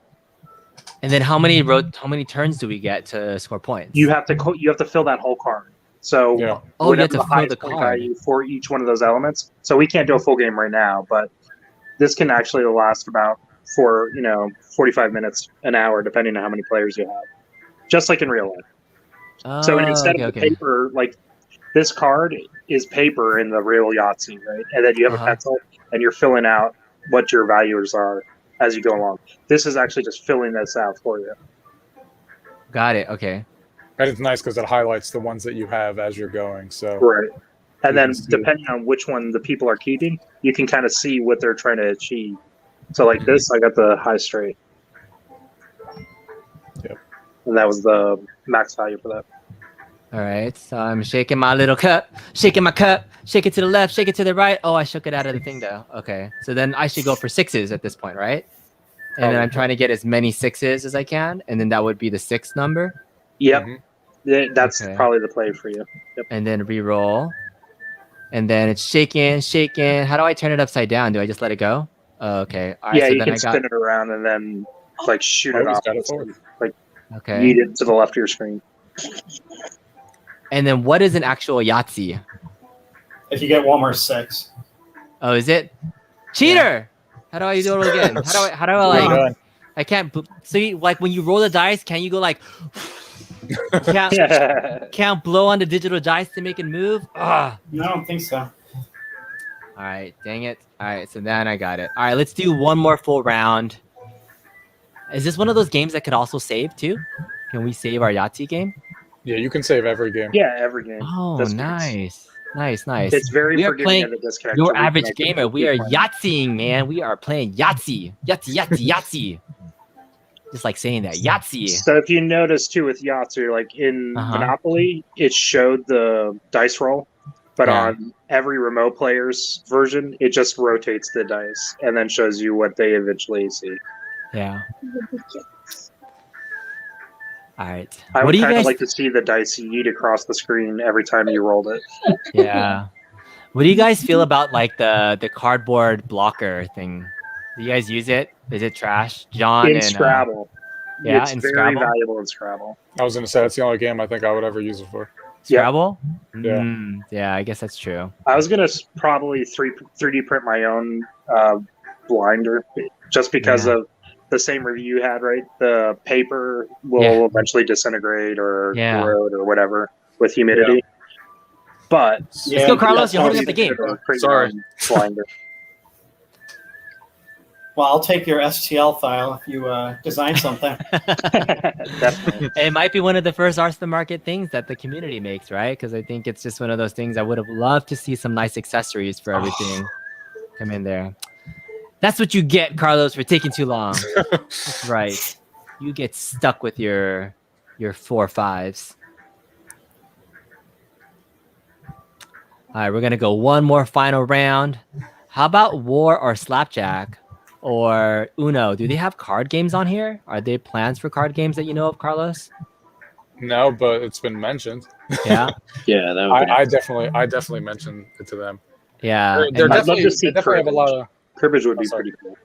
Speaker 1: And then how many turns do we get to score points?
Speaker 3: You have to fill that whole card. So
Speaker 1: you have to fill the card
Speaker 3: value for each one of those elements. So we can't do a full game right now, but this can actually last about 45 minutes, an hour, depending on how many players you have. Just like in real life. So instead of the paper, like this card is paper in the real Yahtzee, right? And then you have a pencil and you're filling out what your values are as you go along. This is actually just filling this out for you.
Speaker 1: Got it. Okay.
Speaker 2: And it's nice because it highlights the ones that you have as you're going. So
Speaker 3: right. And then depending on which one the people are keeping, you can kind of see what they're trying to achieve. So like this, I got the high straight.
Speaker 2: Yep.
Speaker 3: And that was the max value for that.
Speaker 1: All right, so I'm shaking my little cup, shaking my cup, shake it to the left, shake it to the right. Oh, I shook it out of the thing though. Okay, so then I should go for 6s at this point, right? And then I'm trying to get as many 6s as I can, and then that would be the 6th number.
Speaker 3: Yep, that's probably the play for you. Yep.
Speaker 1: And then re-roll, and then it's shaking, shaking. How do I turn it upside down? Do I just let it go? Oh, okay. All right,
Speaker 3: yeah,
Speaker 1: so
Speaker 3: you
Speaker 1: then
Speaker 3: can spin it around and then like shoot it off. Like yeet it to the left of your screen.
Speaker 1: And then what is an actual Yahtzee?
Speaker 4: If you get one more 6.
Speaker 1: Oh, is it? Cheater! Yeah. How do I do it again? How do I like? I can't. So like when you roll the dice, can you go like? Can't blow on the digital dice to make it move? Ugh.
Speaker 4: No, I don't think so.
Speaker 1: All right, dang it. All right, so then I got it. All right, let's do one more full round. Is this one of those games that could also save too? Can we save our Yahtzee game?
Speaker 2: Yeah, you can save every game.
Speaker 3: Yeah, every game.
Speaker 1: Oh, nice.
Speaker 3: It's very
Speaker 1: we are playing
Speaker 3: the disconnect.
Speaker 1: Your Average Gamer. We are Yahtzeeing, man. We are playing Yahtzee. Yahtzee. Just like saying that. Yahtzee.
Speaker 3: So if you notice too with Yahtzee, like in Monopoly, it showed the dice roll, but on every remote player's version, it just rotates the dice and then shows you what they eventually see.
Speaker 1: Yeah. All right.
Speaker 3: I would kind of like to see the dice yeet across the screen every time you rolled it.
Speaker 1: Yeah. What do you guys feel about like the cardboard blocker thing? Do you guys use it? Is it trash? John
Speaker 3: in Scrabble.
Speaker 1: It's
Speaker 3: very
Speaker 1: Scrabble?
Speaker 3: valuable in Scrabble.
Speaker 2: I was gonna say that's the only game I think I would ever use it for.
Speaker 1: Scrabble?
Speaker 2: Yeah.
Speaker 1: Yeah, I guess that's true.
Speaker 3: I was gonna probably 3D print my own blinder just because of the same review you had, right? The paper will eventually disintegrate or corrode or whatever with humidity. But
Speaker 1: let's go, Carlos. You're holding up the game.
Speaker 2: Sorry.
Speaker 3: Blinder.
Speaker 4: Well, I'll take your STL file if you design something.
Speaker 3: Definitely.
Speaker 1: It might be one of the first Arts the Market things that the community makes, right? Because I think it's just one of those things I would have loved to see some nice accessories for everything come in there. That's what you get, Carlos, for taking too long. That's right. You get stuck with your 4 5s. All right, we're gonna go one more final round. How about War or Slapjack or Uno? Do they have card games on here? Are there plans for card games that you know of, Carlos?
Speaker 2: No, but it's been mentioned.
Speaker 1: Yeah.
Speaker 3: Yeah, that would
Speaker 2: I definitely mentioned it to them.
Speaker 1: Yeah.
Speaker 2: They're
Speaker 3: I'd love to see
Speaker 2: they definitely have a lot of
Speaker 3: cribbage would be pretty cool.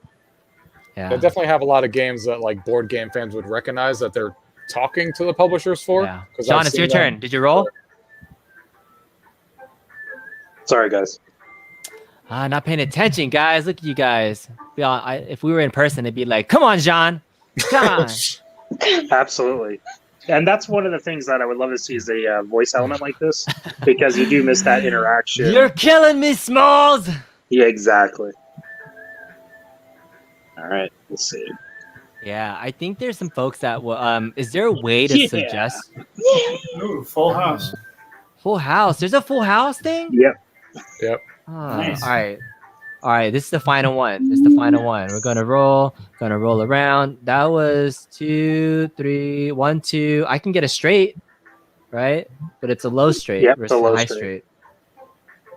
Speaker 1: Yeah.
Speaker 2: They definitely have a lot of games that like board game fans would recognize that they're talking to the publishers for.
Speaker 1: Yeah. John, it's your turn. Did you roll?
Speaker 3: Sorry, guys.
Speaker 1: Not paying attention, guys. Look at you guys. If we were in person, it'd be like, come on, John. Come on.
Speaker 3: Absolutely. And that's one of the things that I would love to see is a voice element like this, because you do miss that interaction.
Speaker 1: You're killing me, Smalls.
Speaker 3: Yeah, exactly. All right, let's see.
Speaker 1: Yeah, I think there's some folks that will. Is there a way to suggest?
Speaker 4: Ooh, full house.
Speaker 1: Full house. There's a full house thing?
Speaker 2: Yep.
Speaker 1: Oh,
Speaker 4: Nice.
Speaker 1: All right. This is the final one. We're gonna roll around. That was 2, 3, 1, 2. I can get a straight, right? But it's a low straight versus a high straight.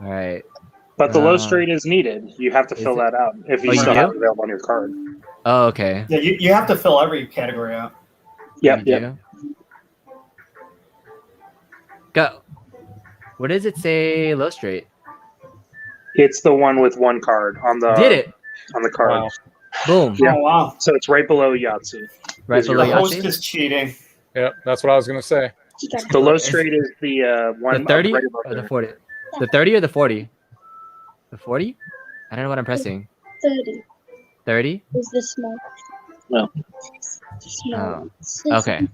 Speaker 1: All right.
Speaker 3: But the low straight is needed. You have to fill that out if you still have it available on your card.
Speaker 1: Oh, okay.
Speaker 4: Yeah, you have to fill every category out.
Speaker 3: Yep.
Speaker 1: Go. What does it say? Low straight.
Speaker 3: It's the one with one card on the.
Speaker 1: Did it?
Speaker 3: On the card.
Speaker 2: Wow.
Speaker 1: Boom.
Speaker 3: Yeah.
Speaker 4: Oh, wow.
Speaker 3: So it's right below Yahtzee.
Speaker 1: Right below
Speaker 4: The host
Speaker 1: Yahtzee.
Speaker 4: is cheating.
Speaker 2: Yep. That's what I was gonna say.
Speaker 3: The low straight is the one.
Speaker 1: The 30
Speaker 3: right above
Speaker 1: or the
Speaker 3: there.
Speaker 1: 40? The 30 or the 40? The 40? I don't know what I'm pressing.
Speaker 5: 30
Speaker 1: 30?
Speaker 5: is the small.
Speaker 3: No.
Speaker 5: The small.
Speaker 1: Oh, okay.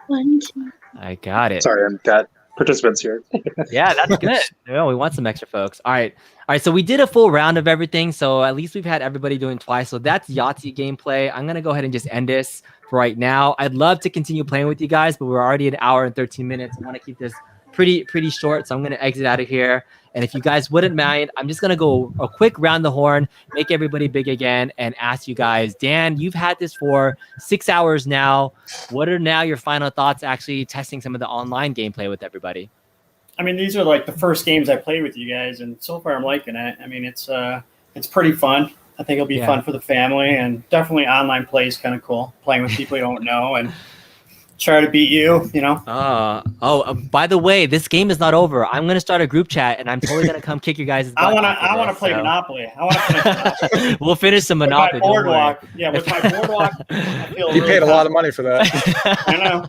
Speaker 5: One, two.
Speaker 1: I got it.
Speaker 3: Sorry, I've got participants here.
Speaker 1: Yeah, that's good. Yeah, we want some extra folks. All right. So we did a full round of everything. So at least we've had everybody doing twice. So that's Yahtzee gameplay. I'm going to go ahead and just end this for right now. I'd love to continue playing with you guys, but we're already an hour and 13 minutes. I want to keep this pretty short, so I'm gonna exit out of here. And if you guys wouldn't mind, I'm just gonna go a quick round the horn, make everybody big again, and ask you guys. Dan, you've had this for 6 hours now. What are now your final thoughts? Actually, testing some of the online gameplay with everybody.
Speaker 6: I mean, these are like the first games I played with you guys, and so far I'm liking it. I mean, it's pretty fun. I think it'll be fun for the family, and definitely online play is kind of cool. Playing with people you don't know and try to beat you, you know.
Speaker 1: By the way, this game is not over. I'm gonna start a group chat, and I'm totally gonna come kick your guys' butt.
Speaker 6: I want to play Monopoly. I want to finish Monopoly.
Speaker 1: We'll finish some Monopoly.
Speaker 6: With my boardwalk. Yeah, with my boardwalk. I feel
Speaker 2: you
Speaker 6: really
Speaker 2: paid a lot of money for that.
Speaker 6: I know.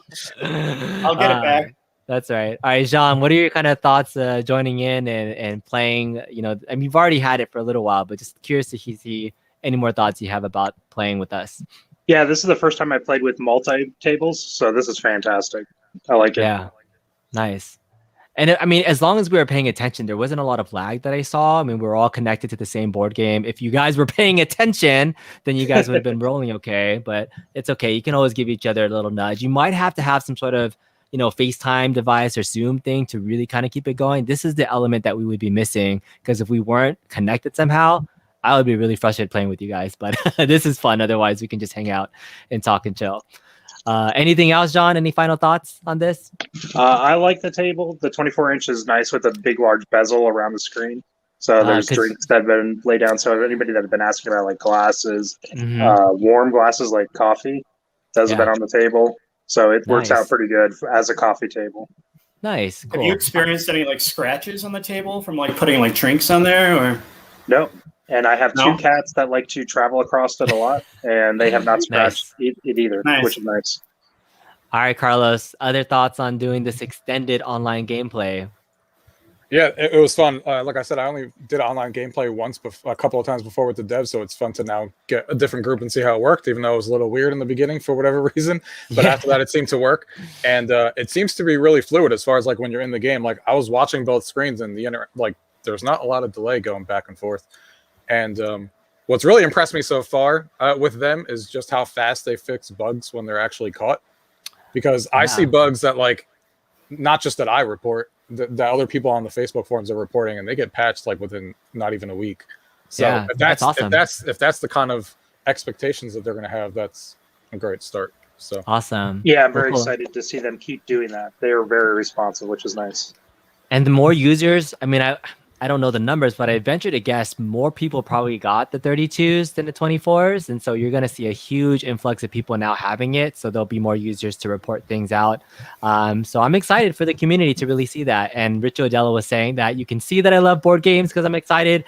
Speaker 6: I'll get it back.
Speaker 1: That's right. All right, Jean, what are your kind of thoughts joining in and playing? You know, I mean, you've already had it for a little while, but just curious to see any more thoughts you have about playing with us.
Speaker 3: Yeah, this is the first time I played with multi-tables, so this is fantastic. I like it.
Speaker 1: Yeah, nice. And I mean, as long as we were paying attention, there wasn't a lot of lag that I saw. I mean, we were all connected to the same board game. If you guys were paying attention, then you guys would have been rolling okay, but it's okay. You can always give each other a little nudge. You might have to have some sort of, you know, FaceTime device or Zoom thing to really kind of keep it going. This is the element that we would be missing, because if we weren't connected somehow, I would be really frustrated playing with you guys, but this is fun. Otherwise, we can just hang out and talk and chill. Anything else, John? Any final thoughts on this?
Speaker 3: I like the table. The 24-inch is nice with a big, large bezel around the screen. So there's drinks that have been laid down. So anybody that have been asking about like glasses, warm glasses like coffee, those have been on the table. So it works out pretty good as a coffee table.
Speaker 1: Nice. Cool.
Speaker 6: Have you experienced any like scratches on the table from like putting like drinks on there, or?
Speaker 3: No. And I have two cats that like to travel across it a lot, and they have not scratched it either, which is nice.
Speaker 1: All right, Carlos, other thoughts on doing this extended online gameplay?
Speaker 2: Yeah, it was fun. Like I said, I only did online gameplay once, a couple of times before with the devs, so it's fun to now get a different group and see how it worked, even though it was a little weird in the beginning for whatever reason. But after that, it seemed to work. And it seems to be really fluid as far as like when you're in the game. Like I was watching both screens, and there's not a lot of delay going back and forth. And what's really impressed me so far with them is just how fast they fix bugs when they're actually caught. Because I see bugs that, like, not just that I report, that other people on the Facebook forums are reporting, and they get patched like within not even a week. So if that's awesome. if that's the kind of expectations that they're going to have, that's a great start. So
Speaker 1: awesome.
Speaker 3: Yeah, I'm very excited to see them keep doing that. They are very responsive, which is nice.
Speaker 1: And the more users, I mean, I don't know the numbers, but I venture to guess more people probably got the 32s than the 24s. And so you're going to see a huge influx of people now having it. So there'll be more users to report things out. So I'm excited for the community to really see that. And Rich Odella was saying that you can see that I love board games because I'm excited.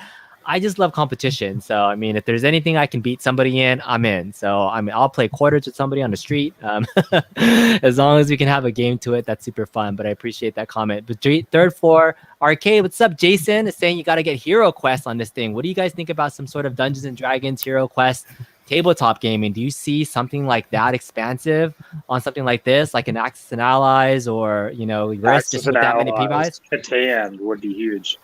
Speaker 1: I just love competition. So, I mean, if there's anything I can beat somebody in, I'm in. So, I mean, I'll play quarters with somebody on the street. As long as we can have a game to it, that's super fun. But I appreciate that comment. But third floor, Arcade, what's up? Jason is saying you got to get Hero Quest on this thing. What do you guys think about some sort of Dungeons and Dragons Hero Quest tabletop gaming? Do you see something like that expansive on something like this, like an Axis and Allies or, you know, Risk, just with that many P-buys?
Speaker 3: Catan would be huge.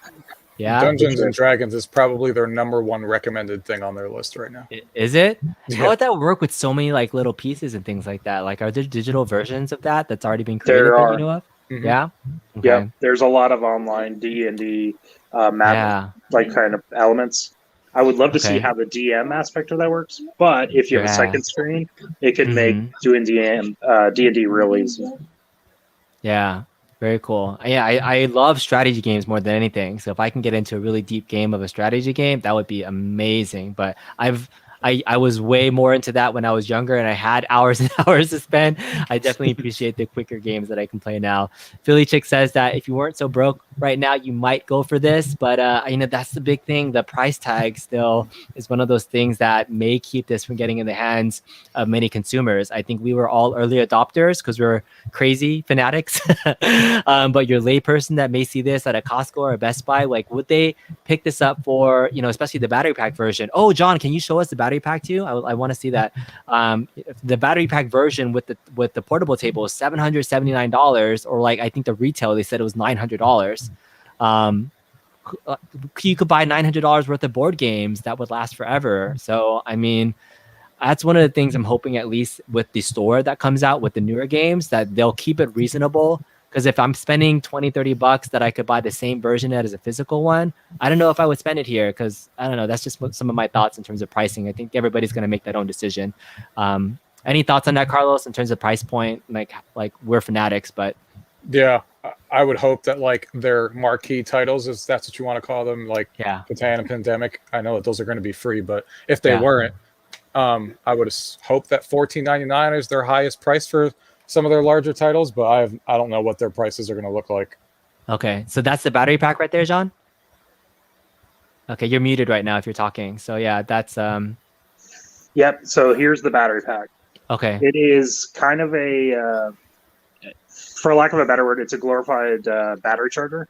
Speaker 1: Yeah,
Speaker 2: Dungeons and Dragons is probably their #1 recommended thing on their list right now.
Speaker 1: Is it?
Speaker 2: Yeah.
Speaker 1: How would that work with so many like little pieces and things like that? Like, are there digital versions of that's already been created that you know of?
Speaker 2: Mm-hmm.
Speaker 1: Yeah. Okay.
Speaker 3: Yeah, there's a lot of online D&D map like kind of elements. I would love to see how the DM aspect of that works, but if you have a second screen, it could make doing D&D real easy.
Speaker 1: Yeah. Very cool. Yeah, I love strategy games more than anything. So if I can get into a really deep game of a strategy game, that would be amazing. But I was way more into that when I was younger, and I had hours and hours to spend. I definitely appreciate the quicker games that I can play now. Philly Chick says that if you weren't so broke right now, you might go for this. But you know, that's the big thing. The price tag still is one of those things that may keep this from getting in the hands of many consumers. I think we were all early adopters because we're crazy fanatics. But your layperson that may see this at a Costco or a Best Buy, like, would they pick this up for, you know, especially the battery pack version? Oh, John, can you show us the battery pack too? I want to see that. The battery pack version with the portable table is $779, or like I think the retail they said it was $900. You could buy $900 worth of board games that would last forever. So I mean, that's one of the things I'm hoping, at least with the store that comes out with the newer games, that they'll keep it reasonable Because if I'm spending 20, 30 bucks that I could buy the same version as a physical one, I don't know if I would spend it here because I don't know. That's just some of my thoughts in terms of pricing. I think everybody's going to make that own decision. Any thoughts on that, Carlos, in terms of price point? Like we're fanatics, but
Speaker 2: yeah, I would hope that like their marquee titles, if that's what you want to call them, like Catan and Pandemic. I know that those are going to be free, but if they weren't, I would hope that $14.99 is their highest price for some of their larger titles. But I don't know what their prices are going to look like.
Speaker 1: Okay, so that's the battery pack right there, John. Okay, you're muted right now if you're talking. So yeah, that's
Speaker 3: Yep. So here's the battery pack.
Speaker 1: Okay.
Speaker 3: It is kind of for lack of a better word, it's a glorified battery charger,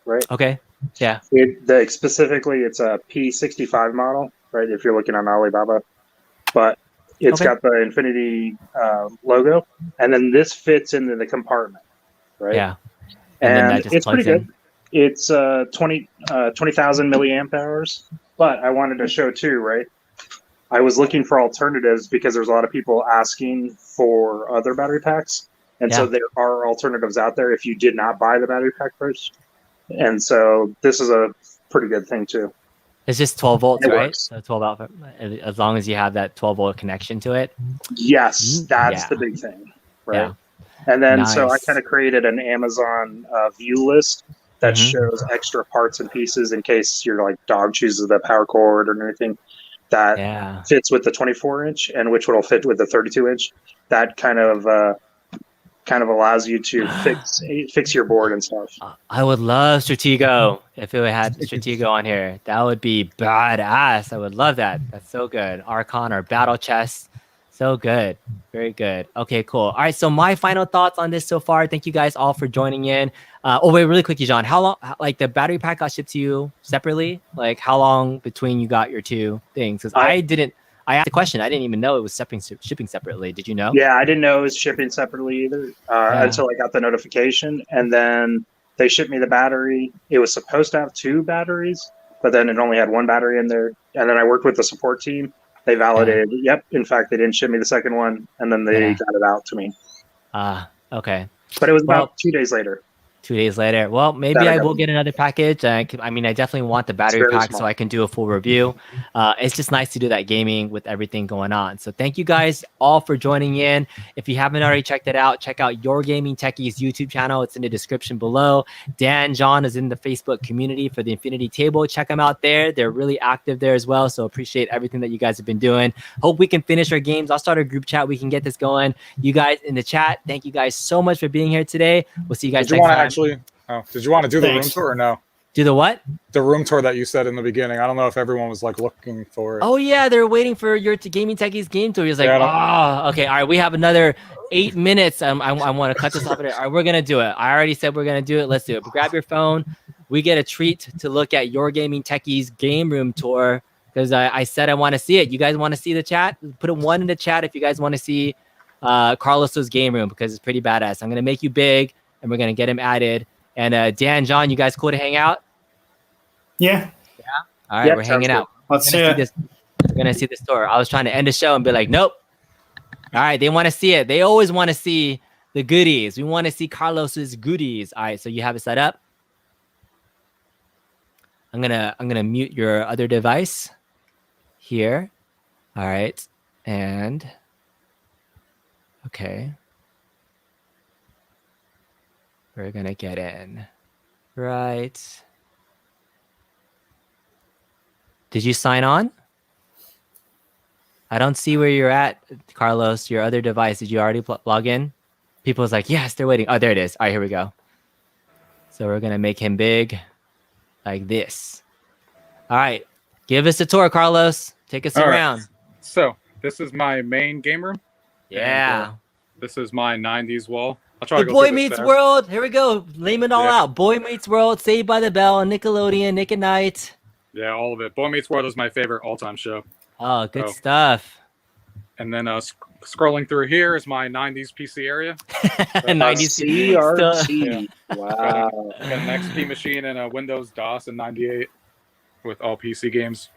Speaker 3: right?
Speaker 1: Okay. Yeah.
Speaker 3: Specifically, it's a P65 model, right? If you're looking on Alibaba, but it's got the Infinity logo, and then this fits into the compartment, right?
Speaker 1: Yeah.
Speaker 3: And it's pretty good. It's 20,000 milliamp hours, but I wanted to show too, right? I was looking for alternatives because there's a lot of people asking for other battery packs. And so there are alternatives out there if you did not buy the battery pack first. And so this is a pretty good thing too.
Speaker 1: It's just 12 volts, right?
Speaker 3: Works.
Speaker 1: So 12 volt, as long as you have that 12 volt connection to it.
Speaker 3: Yes, that's the big thing, right? Yeah. And then so I kind of created an Amazon view list that shows extra parts and pieces in case your like dog chooses the power cord or anything that fits with the 24-inch and which will fit with the 32-inch. That kind of allows you to fix your board and stuff.
Speaker 1: I would love Stratego if it had Stratego on here. That would be badass. I would love that. That's so good. Archon or Battle Chest. So good. Very good. Okay, cool. All right. So my final thoughts on this so far. Thank you guys all for joining in. Wait, really quickly, John. How long, like the battery pack got shipped to you separately? Like how long between you got your two things? Because I asked the question. I didn't even know it was shipping separately. Did you know?
Speaker 3: Yeah, I didn't know it was shipping separately either until I got the notification. And then they shipped me the battery. It was supposed to have 2 batteries, but then it only had 1 battery in there. And then I worked with the support team. They validated, yep. In fact, they didn't ship me the second one, and then they got it out to me.
Speaker 1: Okay.
Speaker 3: But it was about 2 days later.
Speaker 1: 2 days later. Well, maybe I will get another package. I mean, I definitely want the battery pack so I can do a full review. It's just nice to do that gaming with everything going on. So thank you guys all for joining in. If you haven't already checked it out, check out UrGamingTechie's YouTube channel. It's in the description below. Dan, John is in the Facebook community for the Infinity Table. Check them out there. They're really active there as well. So appreciate everything that you guys have been doing. Hope we can finish our games. I'll start a group chat. We can get this going. You guys in the chat, thank you guys so much for being here today. We'll see you guys next time.
Speaker 2: Did you want to do the room tour or no?
Speaker 1: Do the what?
Speaker 2: The room tour that you said in the beginning. I don't know if everyone was like looking for it.
Speaker 1: Oh yeah, they're waiting for your UrGamingTechie's game tour. He's like, okay, all right, we have another 8 minutes. I want to cut this off. All right, we're gonna do it. I already said we're gonna do it. Let's do it. But grab your phone. We get a treat to look at UrGamingTechie's game room tour because I said I want to see it. You guys want to see the chat? Put a 1 in the chat if you guys want to see Carlos's game room because it's pretty badass. I'm gonna make you big and we're gonna get him added. And Dan, John, you guys cool to hang out?
Speaker 6: Yeah.
Speaker 1: All right, we're hanging out.
Speaker 6: Let's see it.
Speaker 1: We're gonna see the store. I was trying to end the show and be like, nope. All right, they want to see it. They always want to see the goodies. We want to see Carlos's goodies. All right, so you have it set up. I'm gonna mute your other device here. All right, and okay. We're gonna get in. Right. Did you sign on? I don't see where you're at, Carlos. Your other device. Did you already log in? People's like, yes, they're waiting. Oh, there it is. All right, here we go. So we're gonna make him big, like this. All right, give us a tour, Carlos. Take us around.
Speaker 2: Right. So this is my main game room.
Speaker 1: Yeah.
Speaker 2: And, this is my 90s wall. I'll try
Speaker 1: the
Speaker 2: to go
Speaker 1: Boy Meets World. Here we go. Name it all out. Boy Meets World, Saved by the Bell, Nickelodeon, Nick at Night.
Speaker 2: Yeah, all of it. Boy Meets World is my favorite all-time show.
Speaker 1: Oh, good stuff.
Speaker 2: And then scrolling through here is my 90s PC area.
Speaker 1: 90s
Speaker 3: CRT. Wow.
Speaker 2: Got an XP machine and a Windows DOS in 98 with all PC games.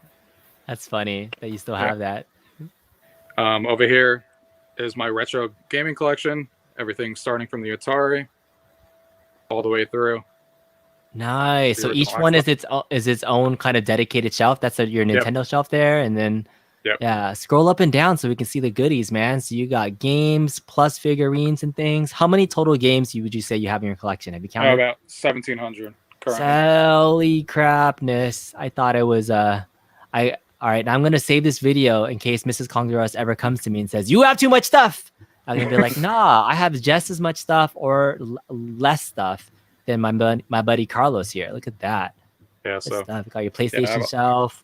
Speaker 1: That's funny that you still have that.
Speaker 2: Over here is my retro gaming collection. Everything starting from the Atari. all the way through.
Speaker 1: Nice. So each one is its own kind of dedicated shelf. That's your Nintendo shelf there, and then yeah, scroll up and down so we can see the goodies, man. So you got games plus figurines and things. How many total games would you say you have in your collection? Have you counted?
Speaker 2: About 1,700 currently.
Speaker 1: Holy crapness! I thought it was all right. Now I'm gonna save this video in case Mrs. Congress ever comes to me and says you have too much stuff. I'm gonna be like, nah, I have just as much stuff or less stuff than my buddy Carlos here. Look at that.
Speaker 2: Yeah, so
Speaker 1: stuff. Got your PlayStation shelf.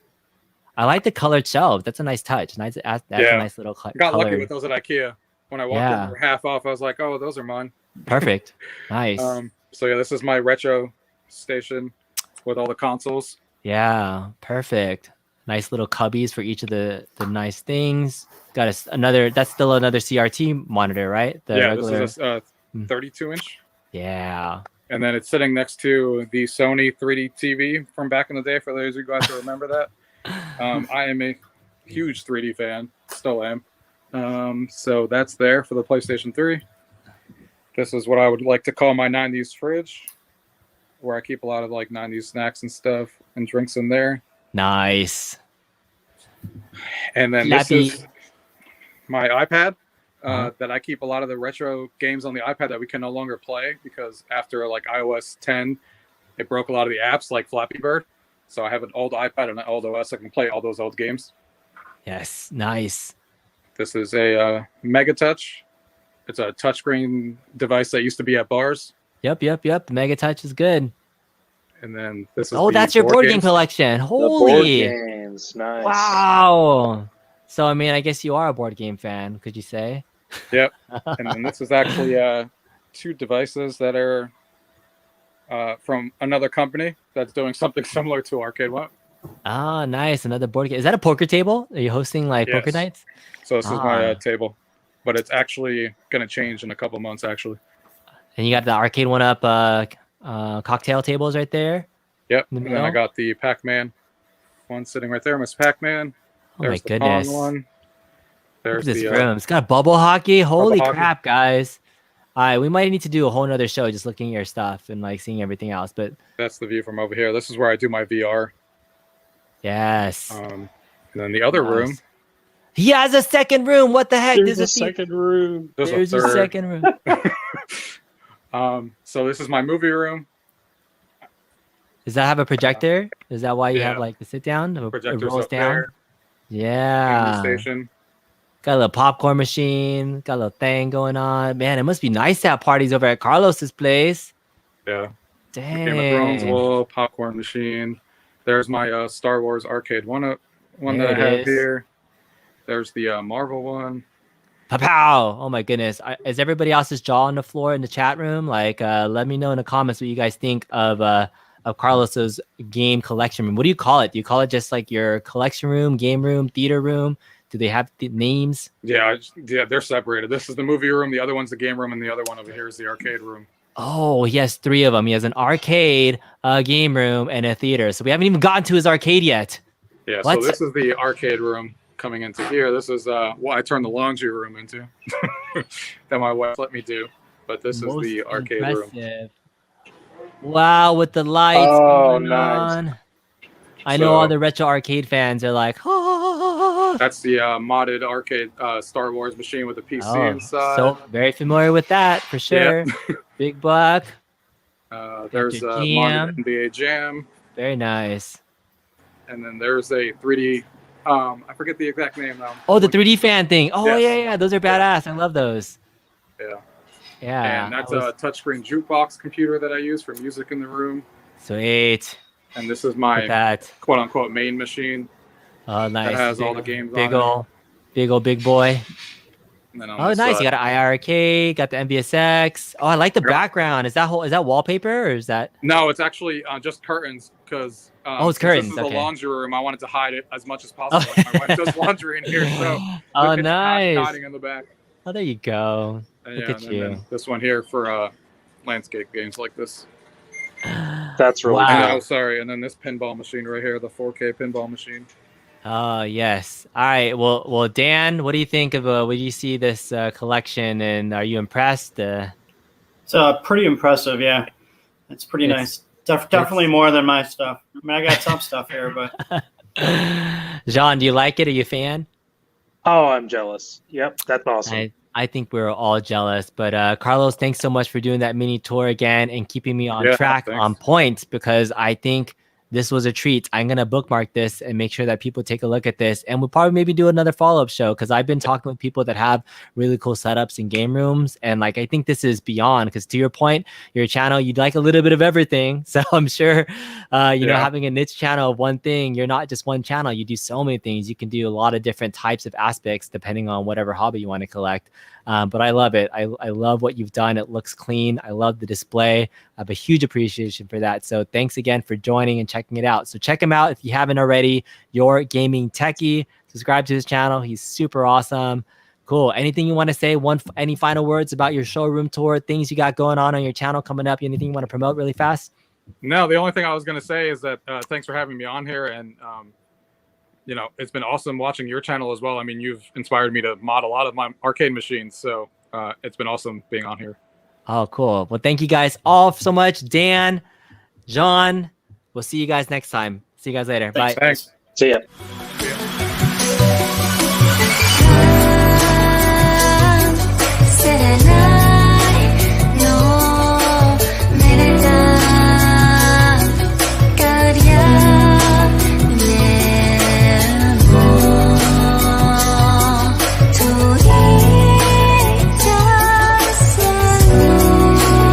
Speaker 1: I like the colored shelves. That's a nice touch. That's a nice little color.
Speaker 2: Got lucky with those at IKEA. When I walked in, they were half off. I was like, oh, those are mine.
Speaker 1: Perfect. Nice.
Speaker 2: So yeah, this is my retro station with all the consoles.
Speaker 1: Yeah, perfect. Nice little cubbies for each of the nice things. Got another. That's still another CRT monitor, right?
Speaker 2: Regular... this is a 32-inch.
Speaker 1: Yeah.
Speaker 2: And then it's sitting next to the Sony 3D TV from back in the day. For those of you guys who remember that, I am a huge 3D fan. Still am. So that's there for the PlayStation 3. This is what I would like to call my 90s fridge, where I keep a lot of like 90s snacks and stuff and drinks in there.
Speaker 1: Nice.
Speaker 2: And then this is my iPad. That I keep a lot of the retro games on the iPad that we can no longer play because after like iOS 10, it broke a lot of the apps like Flappy Bird. So I have an old iPad and an old OS. I can play all those old games.
Speaker 1: Yes, nice.
Speaker 2: This is a Mega Touch. It's a touchscreen device that used to be at bars.
Speaker 1: Yep. Mega Touch is good.
Speaker 2: And then this is
Speaker 1: that's your board game collection. Holy
Speaker 3: board games, nice.
Speaker 1: Wow. So I mean, I guess you are a board game fan, could you say?
Speaker 2: Yep. And then this is actually 2 devices that are from another company that's doing something similar to Arcade1Up.
Speaker 1: Ah, nice. Another board game. Is that a poker table? Are you hosting like poker nights?
Speaker 2: So this is my table, but it's actually going to change in a couple months, actually.
Speaker 1: And you got the Arcade1Up cocktail tables right there.
Speaker 2: Yep. And then I got the Pac-Man one sitting right there. Miss Pac-Man.
Speaker 1: Oh my goodness.
Speaker 2: One. There's
Speaker 1: this room. It's got bubble hockey. Holy crap, guys. All right, we might need to do a whole nother show just looking at your stuff and like seeing everything else. But
Speaker 2: that's the view from over here. This is where I do my VR.
Speaker 1: Yes.
Speaker 2: And then the other room.
Speaker 1: He has a second room. What the heck?
Speaker 3: There's a second room.
Speaker 1: There's a second room.
Speaker 2: So this is my movie room.
Speaker 1: Does that have a projector? Is that why you have like the sit down?
Speaker 2: Projector's
Speaker 1: it rolls
Speaker 2: up
Speaker 1: down.
Speaker 2: there.
Speaker 1: Yeah.
Speaker 2: Station.
Speaker 1: Got a little popcorn machine. Got a little thing going on. Man, it must be nice to have parties over at Carlos's place.
Speaker 2: Yeah.
Speaker 1: Dang.
Speaker 2: Game of Thrones wall, popcorn machine. There's my Star Wars Arcade1Up one that I have here. There's the Marvel one.
Speaker 1: Pow! Oh my goodness. Is everybody else's jaw on the floor in the chat room? Like, let me know in the comments what you guys think of Carlos's game collection room. What do you call it? Do you call it just like your collection room, game room, theater room? Do they have names?
Speaker 2: Yeah, they're separated. This is the movie room. The other one's the game room, and the other one over here is the arcade room.
Speaker 1: Oh, he has 3 of them. He has an arcade, a game room, and a theater. So we haven't even gotten to his arcade yet.
Speaker 2: Yeah, so this is the arcade room coming into here. This is what I turned the laundry room into that my wife let me do. But this is the arcade room.
Speaker 1: Wow, with the lights going on. I know all the retro arcade fans are like, oh.
Speaker 2: That's the modded arcade Star Wars machine with a PC inside.
Speaker 1: So very familiar with that for sure. Yeah. Big buck.
Speaker 2: There's a modded NBA Jam.
Speaker 1: Very nice.
Speaker 2: And then there's a 3D. I forget the exact name now.
Speaker 1: Oh, the 3D fan thing. Oh yeah. Those are badass. I love those.
Speaker 2: Yeah.
Speaker 1: Yeah.
Speaker 2: And that's a touchscreen jukebox computer that I use for music in the room.
Speaker 1: Sweet.
Speaker 2: And this is my quote-unquote main machine.
Speaker 1: Oh, nice.
Speaker 2: That has all the games on it.
Speaker 1: Big boy.
Speaker 2: And then
Speaker 1: nice. Side, you got an IR arcade, got the MVSX. Oh, I like the background. Is that wallpaper or is that?
Speaker 2: No, it's actually just curtains because
Speaker 1: it's curtains.
Speaker 2: This is the laundry room. I wanted to hide it as much as possible. My wife does laundry in here, so
Speaker 1: nice.
Speaker 2: Hiding in the back.
Speaker 1: Oh, there you go.
Speaker 2: And
Speaker 1: Look at you.
Speaker 2: Then this one here for landscape games like this.
Speaker 3: That's really
Speaker 1: wow.
Speaker 2: Oh, sorry. And then this pinball machine right here, the 4K pinball machine.
Speaker 1: Oh, yes. All right. Well, Dan, what do you think of when you see this collection, and are you impressed?
Speaker 6: It's pretty impressive, yeah. It's pretty nice. Definitely more than my stuff. I mean, I got some stuff here, but
Speaker 1: Jean, do you like it? Are you a fan?
Speaker 3: Oh, I'm jealous. Yep, that's awesome.
Speaker 1: I think we're all jealous, but Carlos, thanks so much for doing that mini tour again and keeping me on track, on point, because I think this was a treat. I'm going to bookmark this and make sure that people take a look at this. And we'll probably maybe do another follow-up show, because I've been talking with people that have really cool setups in game rooms. And like, I think this is beyond, because to your point, your channel, you'd like a little bit of everything. So I'm sure, you know, having a niche channel of one thing, you're not just one channel. You do so many things. You can do a lot of different types of aspects depending on whatever hobby you want to collect. But I love it. I love what you've done. It looks clean. I love the display. I have a huge appreciation for that. So thanks again for joining and checking it out. So check him out if you haven't already. UrGamingTechie. Subscribe to his channel. He's super awesome. Cool. Anything you want to say? Any final words about your showroom tour? Things you got going on your channel coming up? Anything you want to promote really fast?
Speaker 2: No, the only thing I was going to say is that thanks for having me on here. And you know, it's been awesome watching your channel as well. I mean, you've inspired me to mod a lot of my arcade machines. So it's been awesome being on here.
Speaker 1: Oh, cool. Well, thank you guys all so much. Dan, John, we'll see you guys next time. See you guys later.
Speaker 6: Thanks.
Speaker 1: Bye.
Speaker 2: Thanks.
Speaker 3: See ya.